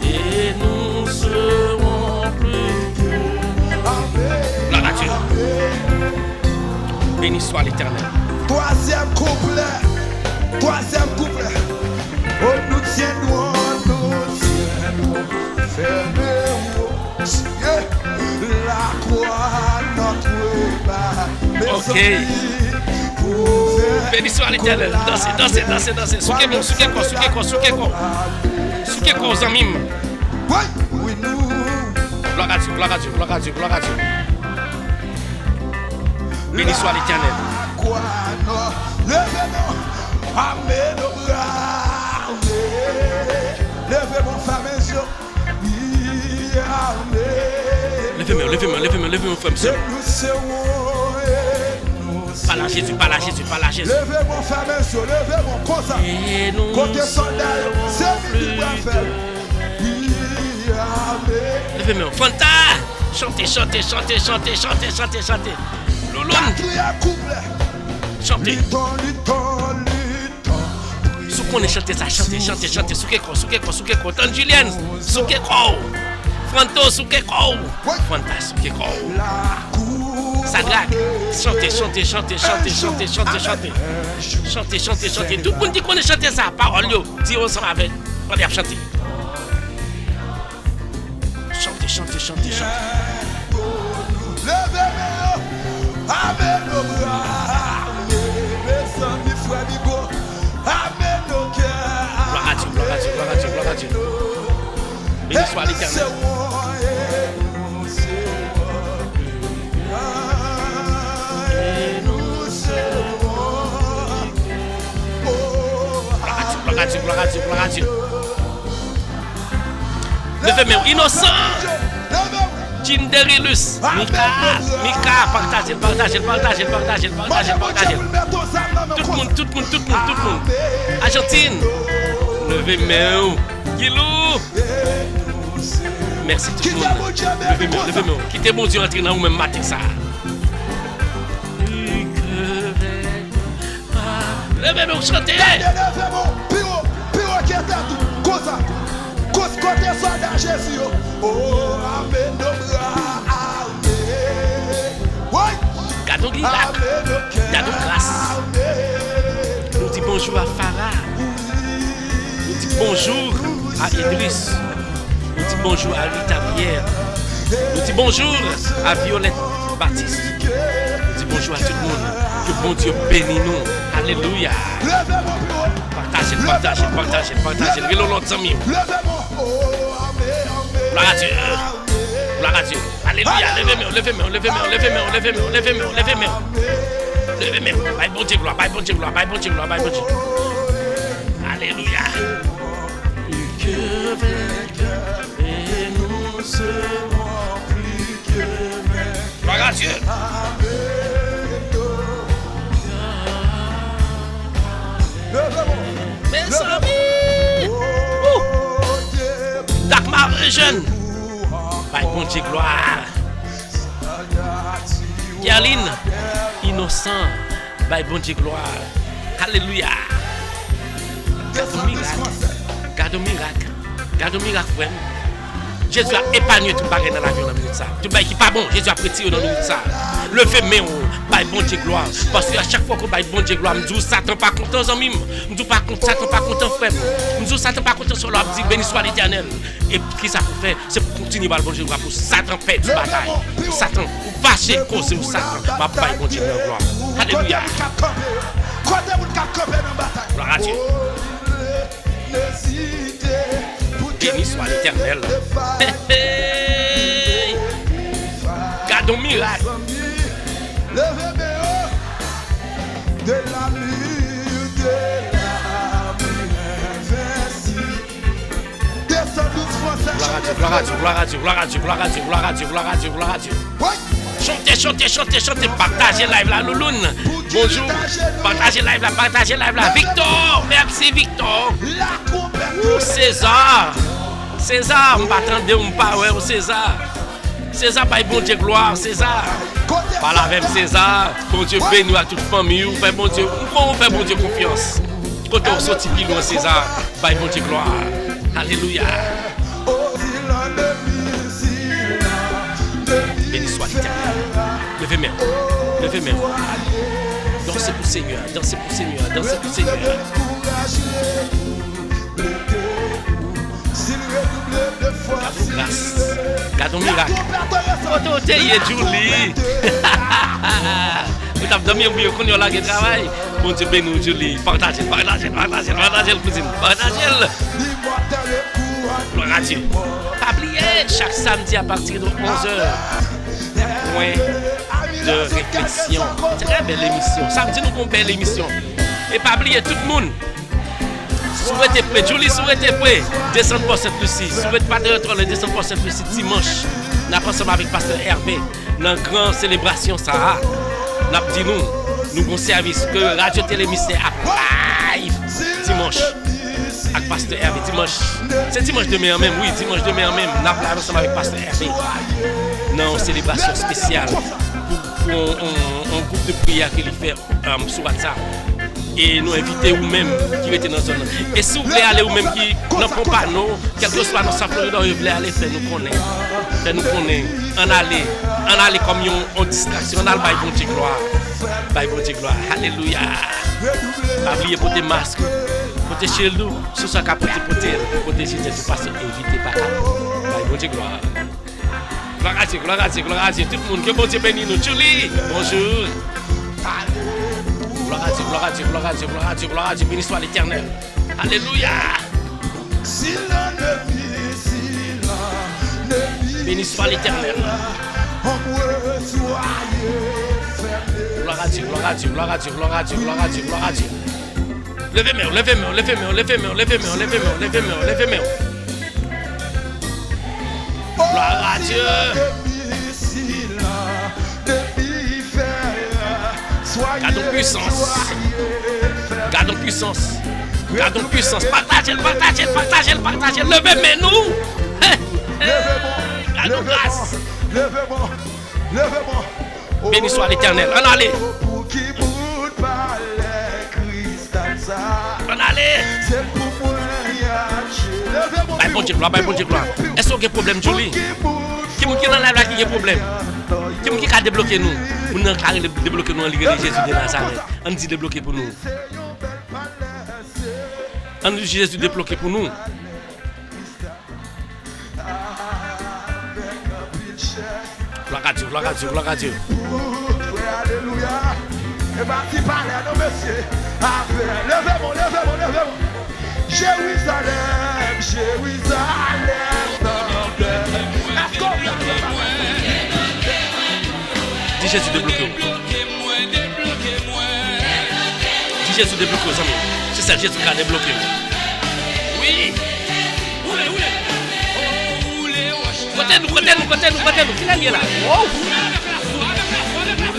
Et nous serons plus que. Gloire à Dieu. Béni soit l'Éternel. Troisième couplet. Oh, nous tiendrons, fermez-vous. La croix, notre bas. Ok. Béni soit l'Éternel. Dansez. Soukez quoi aux amis. Oui, nous. Gloire à Dieu. Béni soit l'Éternel. Levez-moi. Amen. Levez-moi, femme et yeux. Levez-moi, frère, monsieur. Pas la Jésus. Levez-moi, femme et yeux. Levez-moi, comme ça. Côté soldat, c'est lui qui va faire. Levez-moi, Fanta. Chantez. Louloune. Chantez. Sous qu'on est chanté ça, chantez. Soukeko. Tante Julienne, Soukeko. Franto, Soukeko. Fanta, Soukeko. Sadrak, chantez. Tout le monde dit qu'on est chanté ça. Parole, dis ensemble avec. On est à chanter. Chantez. Levez-moi. Amen. Gloire à Dieu. Béni soit l'Éternel. Gloire à Dieu. Levez-moi, innocent. Jinderilus, Mika, partagez. Tout le monde. Argentine, Levez main. Guilou. Merci tout le monde. Levez main. Quittez mon Dieu entrer dans vous même matin ça. Levez main, chantez. Piro qui est tout. Cosa. Côté soldat Jésus. Oh, amen. Ouais. Gardons l'Irak. Gardons grâce. Nous disons bonjour à Farah. Nous disons bonjour à Idriss. Nous disons bonjour à Rita Brière. Nous disons bonjour à Violette Baptiste. Nous disons bonjour à tout le monde. Que bon Dieu bénisse nous. Alléluia. Partagez. Relons l'autre ami. Gloire à Dieu. Gloire à Dieu. Alléluia. Levez-moi. Bye bon Dieu gloire. Alléluia. Gloire à Dieu. Mes amis. Dagmar jeune. Bye bon Dieu gloire. Yaline, innocent, by bon Dieu gloire. Alléluia. Garde miracle, frère. Jésus a épargné tout le bagage dans l'avion dans la minute ça. Tout le bagage qui n'est pas bon, Jésus a retiré dans la minute ça. Levez main, by bon Dieu gloire. Parce que à chaque fois qu'on by bon Dieu gloire, je dis Satan pas content, amis. Je dis Satan pas content, frère. Je dis Satan pas content sur l'homme, je dis béni soit l'Éternel. Et qui ça pour faire? C'est pour continuer par le bon Dieu gloire. Pour Satan faire du bataille. Pour Satan, pour vacher cause pour Satan. Ma by bon Dieu gloire. Alléluia. Gloire à Dieu. Béni soit l'Éternel. Gardons miracle. De la mur, Gloire à Dieu. Chantez, partagez live là, Louloune. Bonjour, partagez live là. Victor, merci Victor. César, on va attendre, pas ouais, César, by bon Dieu gloire, César. Parle avec César, bon Dieu bénis à toute famille, on fait bon Dieu confiance. Quand on sortit plus loin, César, by bon Dieu gloire. Alléluia. Béni soit l'Éternel. Levez main. Dansez pour Seigneur. Gardons grâce. Gardons miracle. Côté Julie. Vous avez dormi oublié qu'on y a là qui travaille. Bon Dieu bénis Julie. Partagez le cousine. Partagez-le. Gloire à Dieu. Pas oublier chaque samedi à partir de 11h. Point de réflexion. Très belle émission. Samedi nous avons une belle émission. Et pas oublier tout le monde. Souhaitez prêt, Julie, souhaitez prêt. Descendre pour cette Lucie. Souhaitez pas de retour, descendre pour cette Lucie dimanche. Nous avons ensemble avec Pasteur Hervé. Dans une grande célébration, ça. Nous avons dit nous avons service que Radio Télé Mystère a live dimanche. Avec Pasteur Hervé dimanche. C'est dimanche demain même, oui, dimanche demain même. Nous avons ensemble avec Pasteur Hervé. Dans une célébration spéciale pour un groupe de prière qu'il fait sur WhatsApp. Et nous inviter vous-même qui étaient dans la zone. Et si vous voulez aller vous-même qui n'en prend pas nous, quel que soit dans sa Floride, vous voulez aller faire nous connaître. En aller comme une distraction. On a le bail bon Dieu gloire. Alléluia. Pas oublier pour tes masques. Pour tes chez nous. Sur ce cas pour protéger tes passer invité par là. Bail bon Dieu gloire. Gloire à Dieu. Tout le monde, que bon Dieu bénisse nous. Julie, bonjour. Gloire à Dieu, béni soit l'Éternel. Alléluia. Béni soit l'Éternel. Gloire à Dieu. Levez main. Gloire à Dieu. Gardons puissance. Gardons puissance. Partagez. Levez-nous. Gardons grâce. Levez-moi. Béni soit l'Éternel. On allez. C'est pour moi. Bon Dieu gloire. Est-ce qu'il y a un problème, Julie? Qui est dans la vie qui a un problème? Qui a débloqué nous? Nous avons débloqué nous en Ligue de Jésus de Nazareth. On dit débloquer pour nous. On dit Jésus débloqué pour nous. Gloire à Dieu. Alléluia. Et bien, qui parle à nos messieurs. Levez-moi. Jérusalem. Dis Jésus débloqué. Dis Jésus débloqué aux amis. C'est ça, Jésus qui a débloqué. Oui. Côté-nous. Qui l'a lié là? Wow.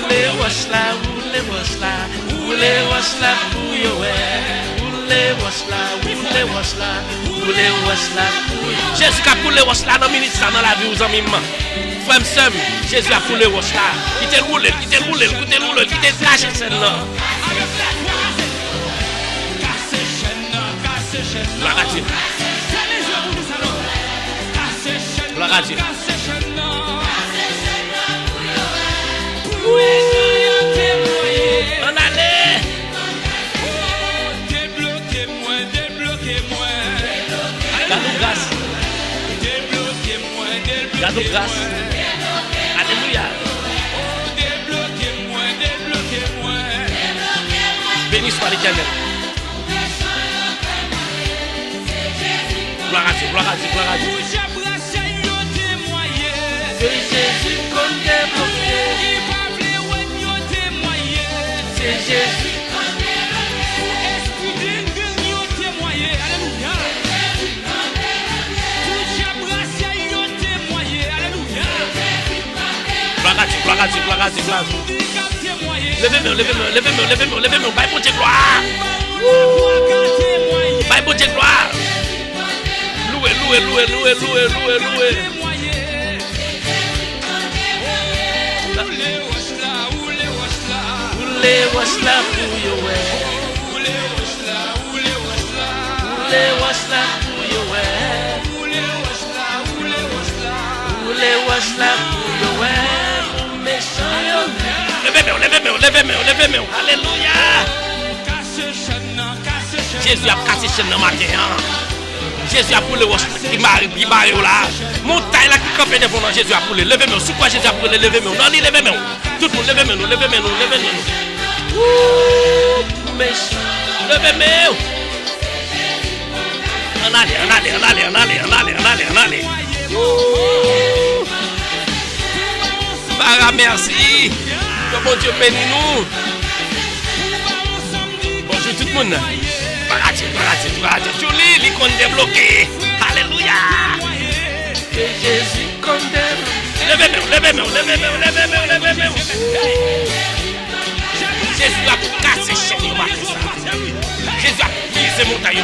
Oulé wash là pour yo. Oulé wash là. Jésus a pour les wash là dans minute ça dans la vie aux amis. Femme seul, Jésus a pour les wash là. Qui te roule, qui te cache scène là. Gloire à Dieu. On allait. Garde grâce. Alléluia. Béni soit l'Éternel. Gloire à Dieu. C'est Jésus qu'on débloqué. C'est Jésus. Gloire à Dieu. Levez-moi. Bye pour Dieu gloire. Bye pour Dieu gloire. Louez. Oulé wash là pour yo. Levez-moi. Alléluia. Jésus a cassé chaîne dans matin. Jésus a poulé qui barre là. Montagne là qui campe devant Jésus a poulé. Levez-moi. Sous quoi Jésus a poulé? Levez-moi. Non, levez-moi. Tout le monde, levez-moi. Levez-moi. On allez. Para merci. Que bon Dieu bénisse nous. Bonjour tout le monde. Julie, l'icône débloqué. Alléluia. Que Jésus condamne. Levez-moi. Jésus a cassé chaîne, Jésus a brisé montagne,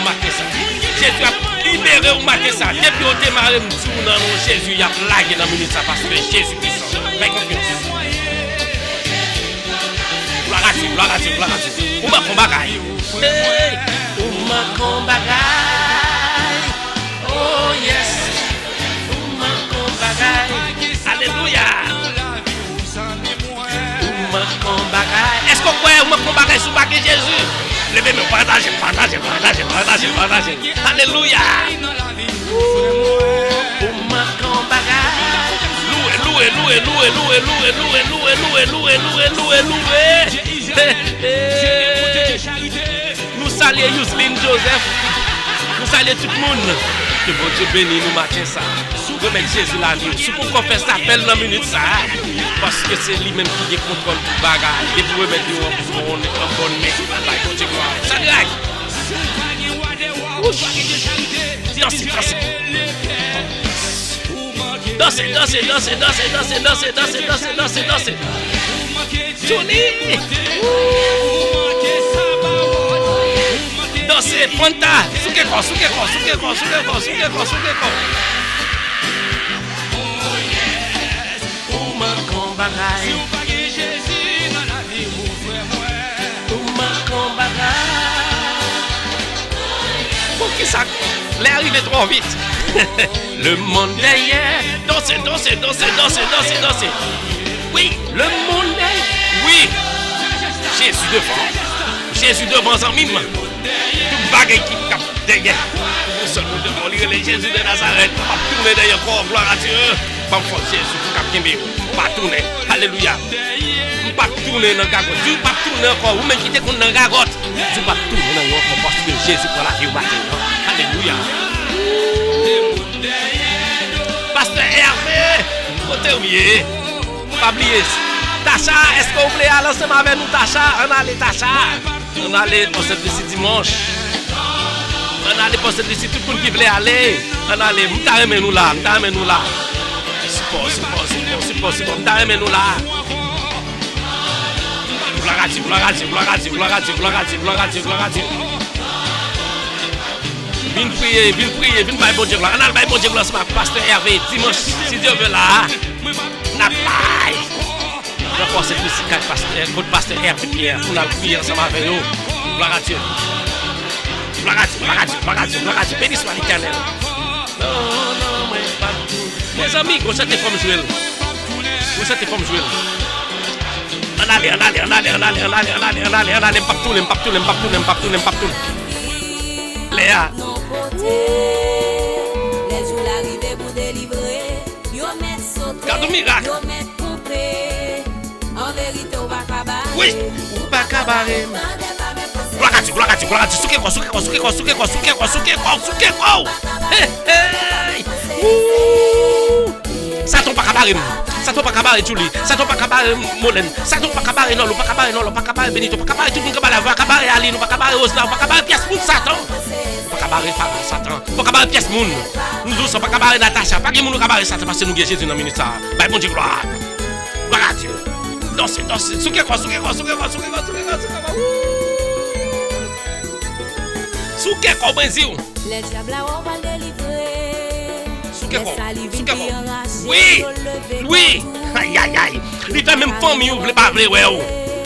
Jésus a libéré ou marqué ça. Depuis au démarré, Jésus a plagué dans la minute ça parce que Jésus puissant. Fais confiance. Gloire à Dieu. Où m'a combattu? Où m'a combattu? Oh yes. Où m'a combattu? Alléluia. Où m'a combattu? Est-ce qu'on croit où m'a combattu sous baguette Jésus? Levez-moi, partagez. Alléluia. Où m'a combattu? Louez. Nous saluons Yuslin Joseph. Nous saluons tout le monde. Que bon Dieu bénisse nous matin ça. Remettre Jésus la vie. Si vous confessez ça, appelle dans minute ça. Parce que c'est lui-même qui contrôle tout bagage. Et pour remettre nous en bonne main. Bon Dieu gloire. Ça drague. Dansez. Johnny. danser, Fanta, souke ko. Ou manquons bagaille. Ou pas Jésus dans la vie, mon frère, ouais. Ou manquons bagaille. Pour qui ça? L'est arrivé trop vite. Le monde derrière. Dansez. Oui, le monde derrière. Oui. Jésus devant en mime. Tout bagaille qui cap derrière. Nous sommes devant lui, les Jésus de Nazareth. Pas tourner derrière corps, gloire à Dieu. Pas fort Jésus pour cap Kimbe. Pas tourner. Alléluia. Pas tourner dans gagote. Dieu pas tourner encore. Vous même quittez qu'on dans gagote. Dieu pas tourner dans encore parce que Jésus pour la vie au matin. Alléluia. Pasteur Hervé, côté oublié. Pas oublier. Tacha, est-ce que vous voulez aller ensemble avec nous, Tacha? On allait, Tacha. On allait pour ce dimanche. On allait pour ce tout le monde qui voulait aller. On allait. Nous là. Support. Nous là. Gloire à Dieu. Viens prier, viens bailler bon Dieu gloire. On a le bailler bon Dieu gloire avec Pasteur Hervé dimanche, si Dieu veut là. N'a pas. Je pense que c'est le Pasteur Hervé Pierre pour nous prier ensemble avec nous. Gloire à Dieu. Béni soit l'Éternel. Non, pas tout. Mes amis, vous êtes formes jouer. On allez, pas tout. Léa. Les jours l'arrivée pour délivrer. Yo met sauté. Garde miracle. Yo met coupé. En vérité, on va cabaret. Oui, on va cabaret. Gloire à Dieu. Souke ko. Hey. Ça tombe pas cabaret Julie. Ça tombe pas cabaret Molène. Ça tombe pas cabaret non, pas cabaret Benito, pas cabaret tout le monde cabaret, cabaret Ali, pas cabaret Osna, pas cabaret pièce moun Satan. Pas cabaret Satan. Pas cabaret pièce moun. Nous sommes pas cabaret Natacha, pas que moun cabaret Satan parce que nous Jésus dans ministère. Bah bon Dieu gloire. Gloire à Dieu. Dansez. Souke ko. Souke ko Brésil. Les diables on va délivrer. Souke ko. Oui. Aïe. Il fait même famille ou pas vle ouais.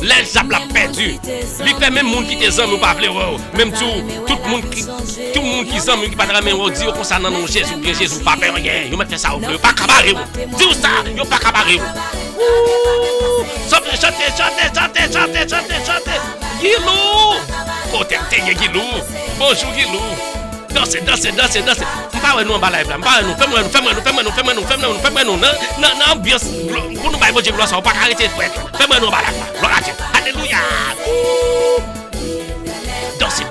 Les diables perdu. Il fait même monde qui te aime ou pas vle ouais. Même tout le monde qui aime qui pas ramener ou dire concernant nous Jésus pas faire rien. Yo mettre ça au bleu, pas cabaret. Dis ça, yo pas cabaret. Chantez. Guilou. Côté Guilou. Bonjour Guilou. Dansez. Pas nous en bas live là. Fais-moi nous. Non, ambiance. Pour nous bailler bon Dieu gloire, ça va pas arrêter de faire. Fais-moi nous en bas live là. Gloire à Dieu. Alléluia. Dansez.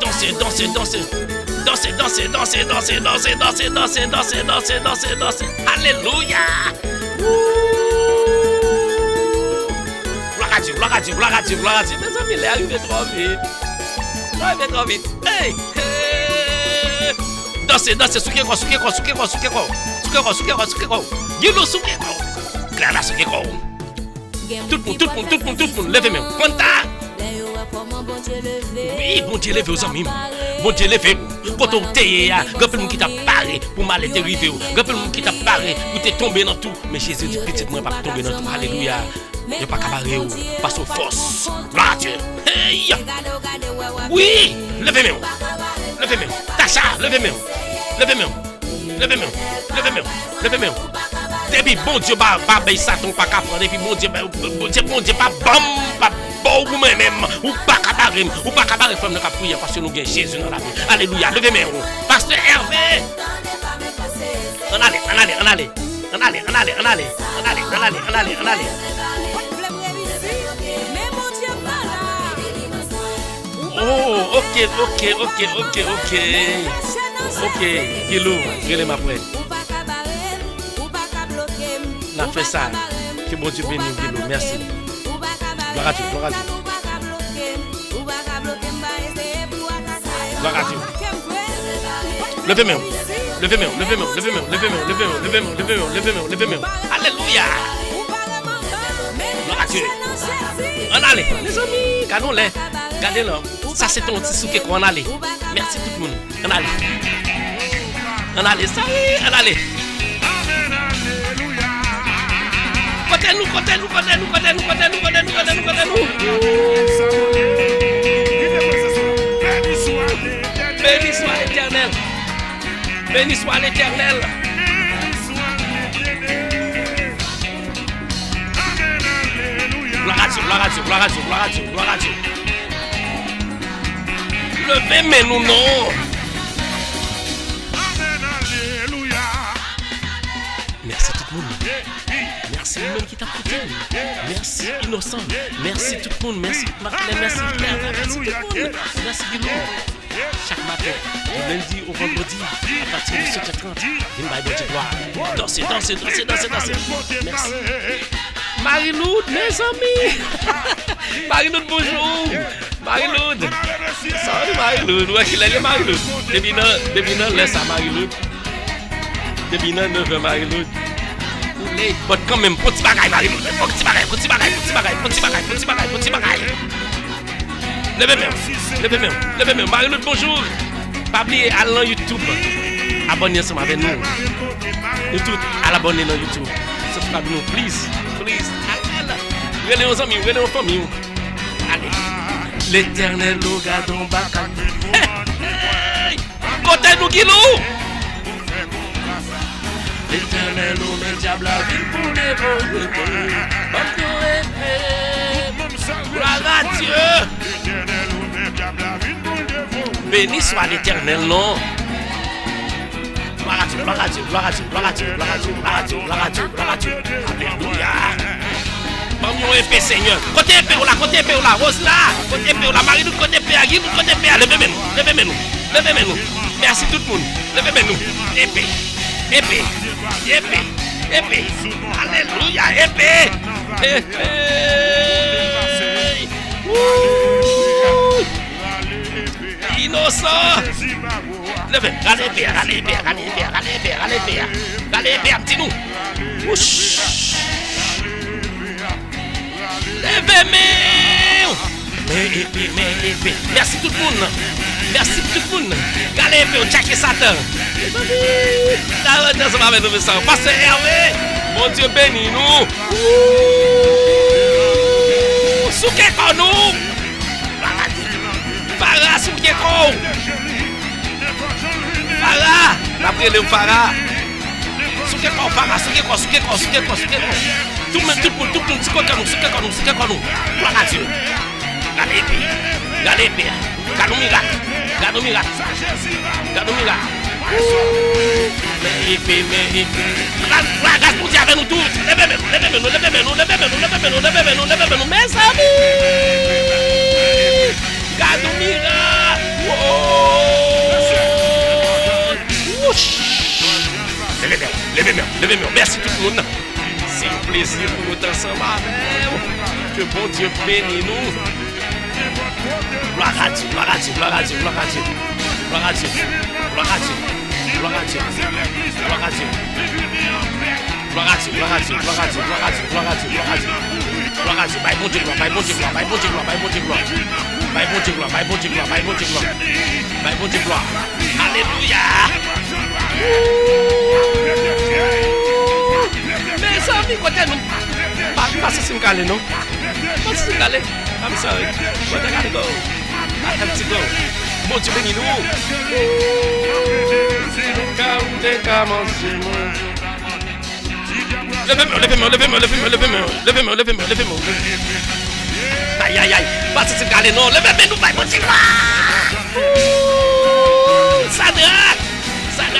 Alléluia. Gloire à Dieu. Mes amis, il est arrivé trop vite. Hey. Dansez, souke ko. Guilou souke ko. Clara souke ko. Tout le monde, levez-moi. Fanta. Oui, bon Dieu levé aux amis. Bon Dieu levé. Quand on t'est là, grand monde qui t'a parlé pour mal être arrivé. Grand monde qui t'a parlé pour te tomber dans tout. Mais Jésus dit petit moi pas tomber dans tout. Alléluia. Il pas cabaret ou pas sous force. Gloire à Dieu. Hey. Oui, levez-moi. Tacha, levez-moi. Depuis bon Dieu pas Satan pas capable. Depuis bon Dieu pas bon ou même ou pas cabaret femme de prier parce que nous gagnons Jésus dans la vie. Alléluia. Levez-moi. Pasteur Hervé. On allez. Oh, ok. Ok, Guilou, relève ma prête. On a fait ça. Que bon Dieu bénisse Guilou, merci. Gloire à Dieu. Levez-moi. Alléluia. Gloire à Dieu. On allez, les amis, canons-les. Regardez là. Ça c'est ton petit souké qu'on allait. Merci tout le monde. On allait. On allait, ça y est, on allait. Côté-nous. Béni soit l'Éternel. Béni soit l'Éternel. Gloire à Dieu. Levez mais nous non. Merci tout le monde. Merci le monde qui t'a écouté. Merci Innocent. Merci tout le monde. Merci Martin. Merci Claire. Merci tout le monde. Merci Guillaume. Chaque matin, du lundi au vendredi, à partir de 7h30, viens by Bon Dieu gloire. Dansez. Merci. Marie-Loud, mes amis. Marie-Loud, bonjour. Marie-Loud. Salut Marie-Loud. Où est-ce qu'il est Marie-Loud? Depuis non, laisse à Marie-Loud. Depuis non, 9h Marie-Loud. But quand même, petit bagaille Marie-Loud. Petit bagaille. Levez même. Marie-Loud, bonjour. Pas oublier à la YouTube. Abonnez ensemble avec nous. Nous tous à l'abonner dans YouTube. Subscribe nous, please. Relez aux amis, relez aux familles. Allez. L'Éternel nous garde en bas. Hey! Côté nous Guilou. L'Éternel nous met diable à ville pour les voler. Gloire à Dieu. Béni soit l'Éternel, non? Gloire à Dieu. Alléluia. Bon, épée, Seigneur. Côté épée, là. Rose là. Côté épée, là. Marie-Lou, côté épée, Guy, côté épée. Levez-nous. Merci tout le monde. Levez-nous. Épée. Alléluia. Épée. Innocent. Levez. Allez, petit-nous. Levez-moi. Mais épée. Merci tout le monde. Allez, épée, checker Satan. Pasteur Hervé. Mon Dieu béni nous. Souké con nous. Farah, souké con. Farah. Après le Farah. Souké con. Tout le monde, souké con nous. Gloire à Dieu. Galé épée. Gardons miracle. Mais épée. La grâce pour Dieu avec nous tous. Levez-nous, mes amis. Gardons miracle. Levez-moi. Merci tout le monde. C'est un plaisir pour nous ensemble avec vous. Que bon Dieu bénisse nous. Gloire à Dieu. By bon Dieu gloire. Alléluia. Mes amis, côté nous. Pas si calé, non? Pas si calé. I'm sorry. But I gotta go. I have to go. Bon Dieu béni nous. Levez-moi. Aïe. Pas si calé, non. Levez-nous, bon Dieu. Sadrach,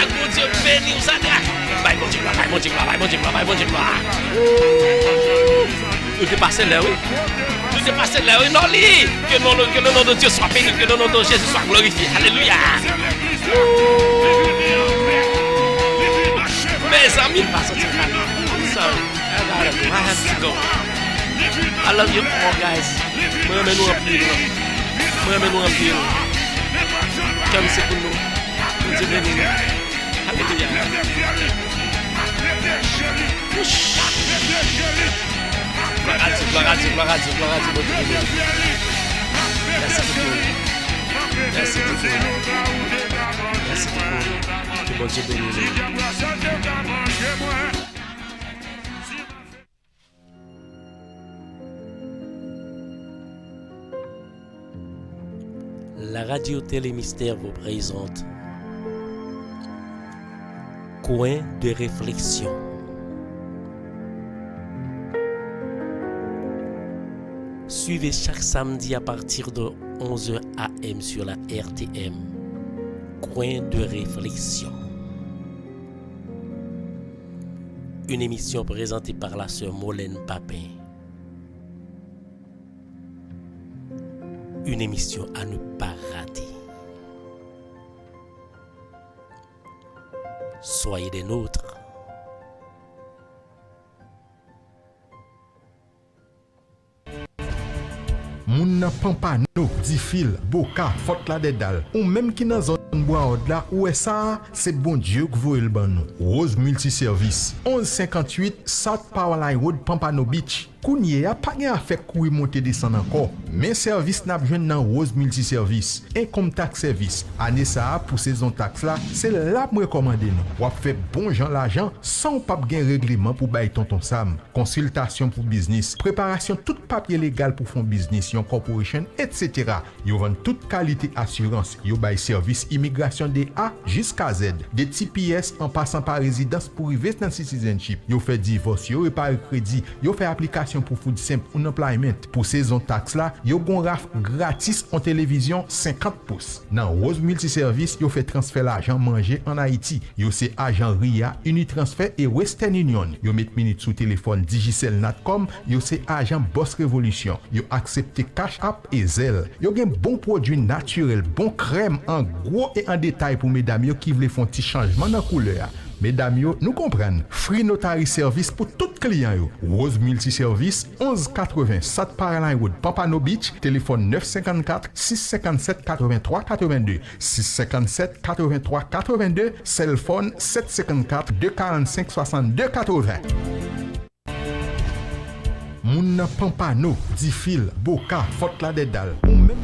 bon Dieu béni, Sadrach. Bon Dieu gloire. Nous dépassons là, oui. Non, que le nom de Dieu soit béni, que le nom de Jésus soit glorifié. Alléluia. Mes amis, pas sortir là. I'm sorry. I have to go. I love you all, guys. Moi-même nous en pile. Comme c'est pour nous. Dieu béni. Alléluia. Gloire à Dieu, Merci tout le monde. Merci tout le monde. Merci tout le monde. Que bon Dieu bénisse. La radio Télé Mystère vous présente Coin de réflexion. Suivez chaque samedi à partir de 11h AM sur la RTM. Coin de réflexion. Une émission présentée par la sœur Molène Papin. Une émission à ne pas rater. Soyez des nôtres. Moun nan Pampano, Difil, Boka, Fort la Dedal, ou même qui nan zone bois là, où est ça, c'est bon Dieu que vous le ban nous. Rose Multiservice, 1158 South Powerline Road, Pampano Beach. Kounye a pas gen afek koui monter descendre encore, mais service n'a besoin dans Rose Multiservice, income tax service. Année ça pour saison taxe là, c'est là me recommander nous. Ou fait bon gens l'argent sans pas gen règlement pour bailler tonton Sam, consultation pour business, préparation tout papier légal pour fond business, yon corporation, etc. Yo vend toute qualité assurance, yo bail service immigration de A jusqu'à Z, des TPS en passant par résidence pour arriver dans citizenship. Yo fait divorce, yo réparer crédit, yo fait application pour food simple ou employment. Pour saison taxe là, yo gon raf gratis en télévision 50 pouces. Dans Rose Multiservice, yo fait transfert l'argent manger en Haïti. Yo c'est agent RIA, Unitransfer et Western Union. Yo met minute sous téléphone Digicel Natcom, yo c'est agent Boss Révolution. Yo accepte Cash App et Zelle. Yo gen bon produit naturel, bon crème en gros et en détail pour mesdames yo qui veulent faire un petit changement dans couleur. Mesdames yo, nous comprennent. Free Notary Service pour tout client yo. Rose Multiservice 1180 South Powerline Road, Pampano Beach, téléphone 954 657 83 82 657 83 82, cell phone 754 245 62 80. Moun nan Pampano, Difil, Boka, Fort la Dedal, ou même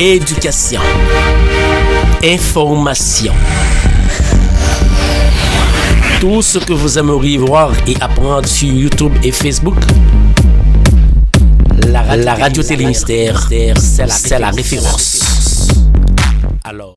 Éducation, information, tout ce que vous aimeriez voir et apprendre sur YouTube et Facebook. La radio Télé Mystère, c'est la référence. Alors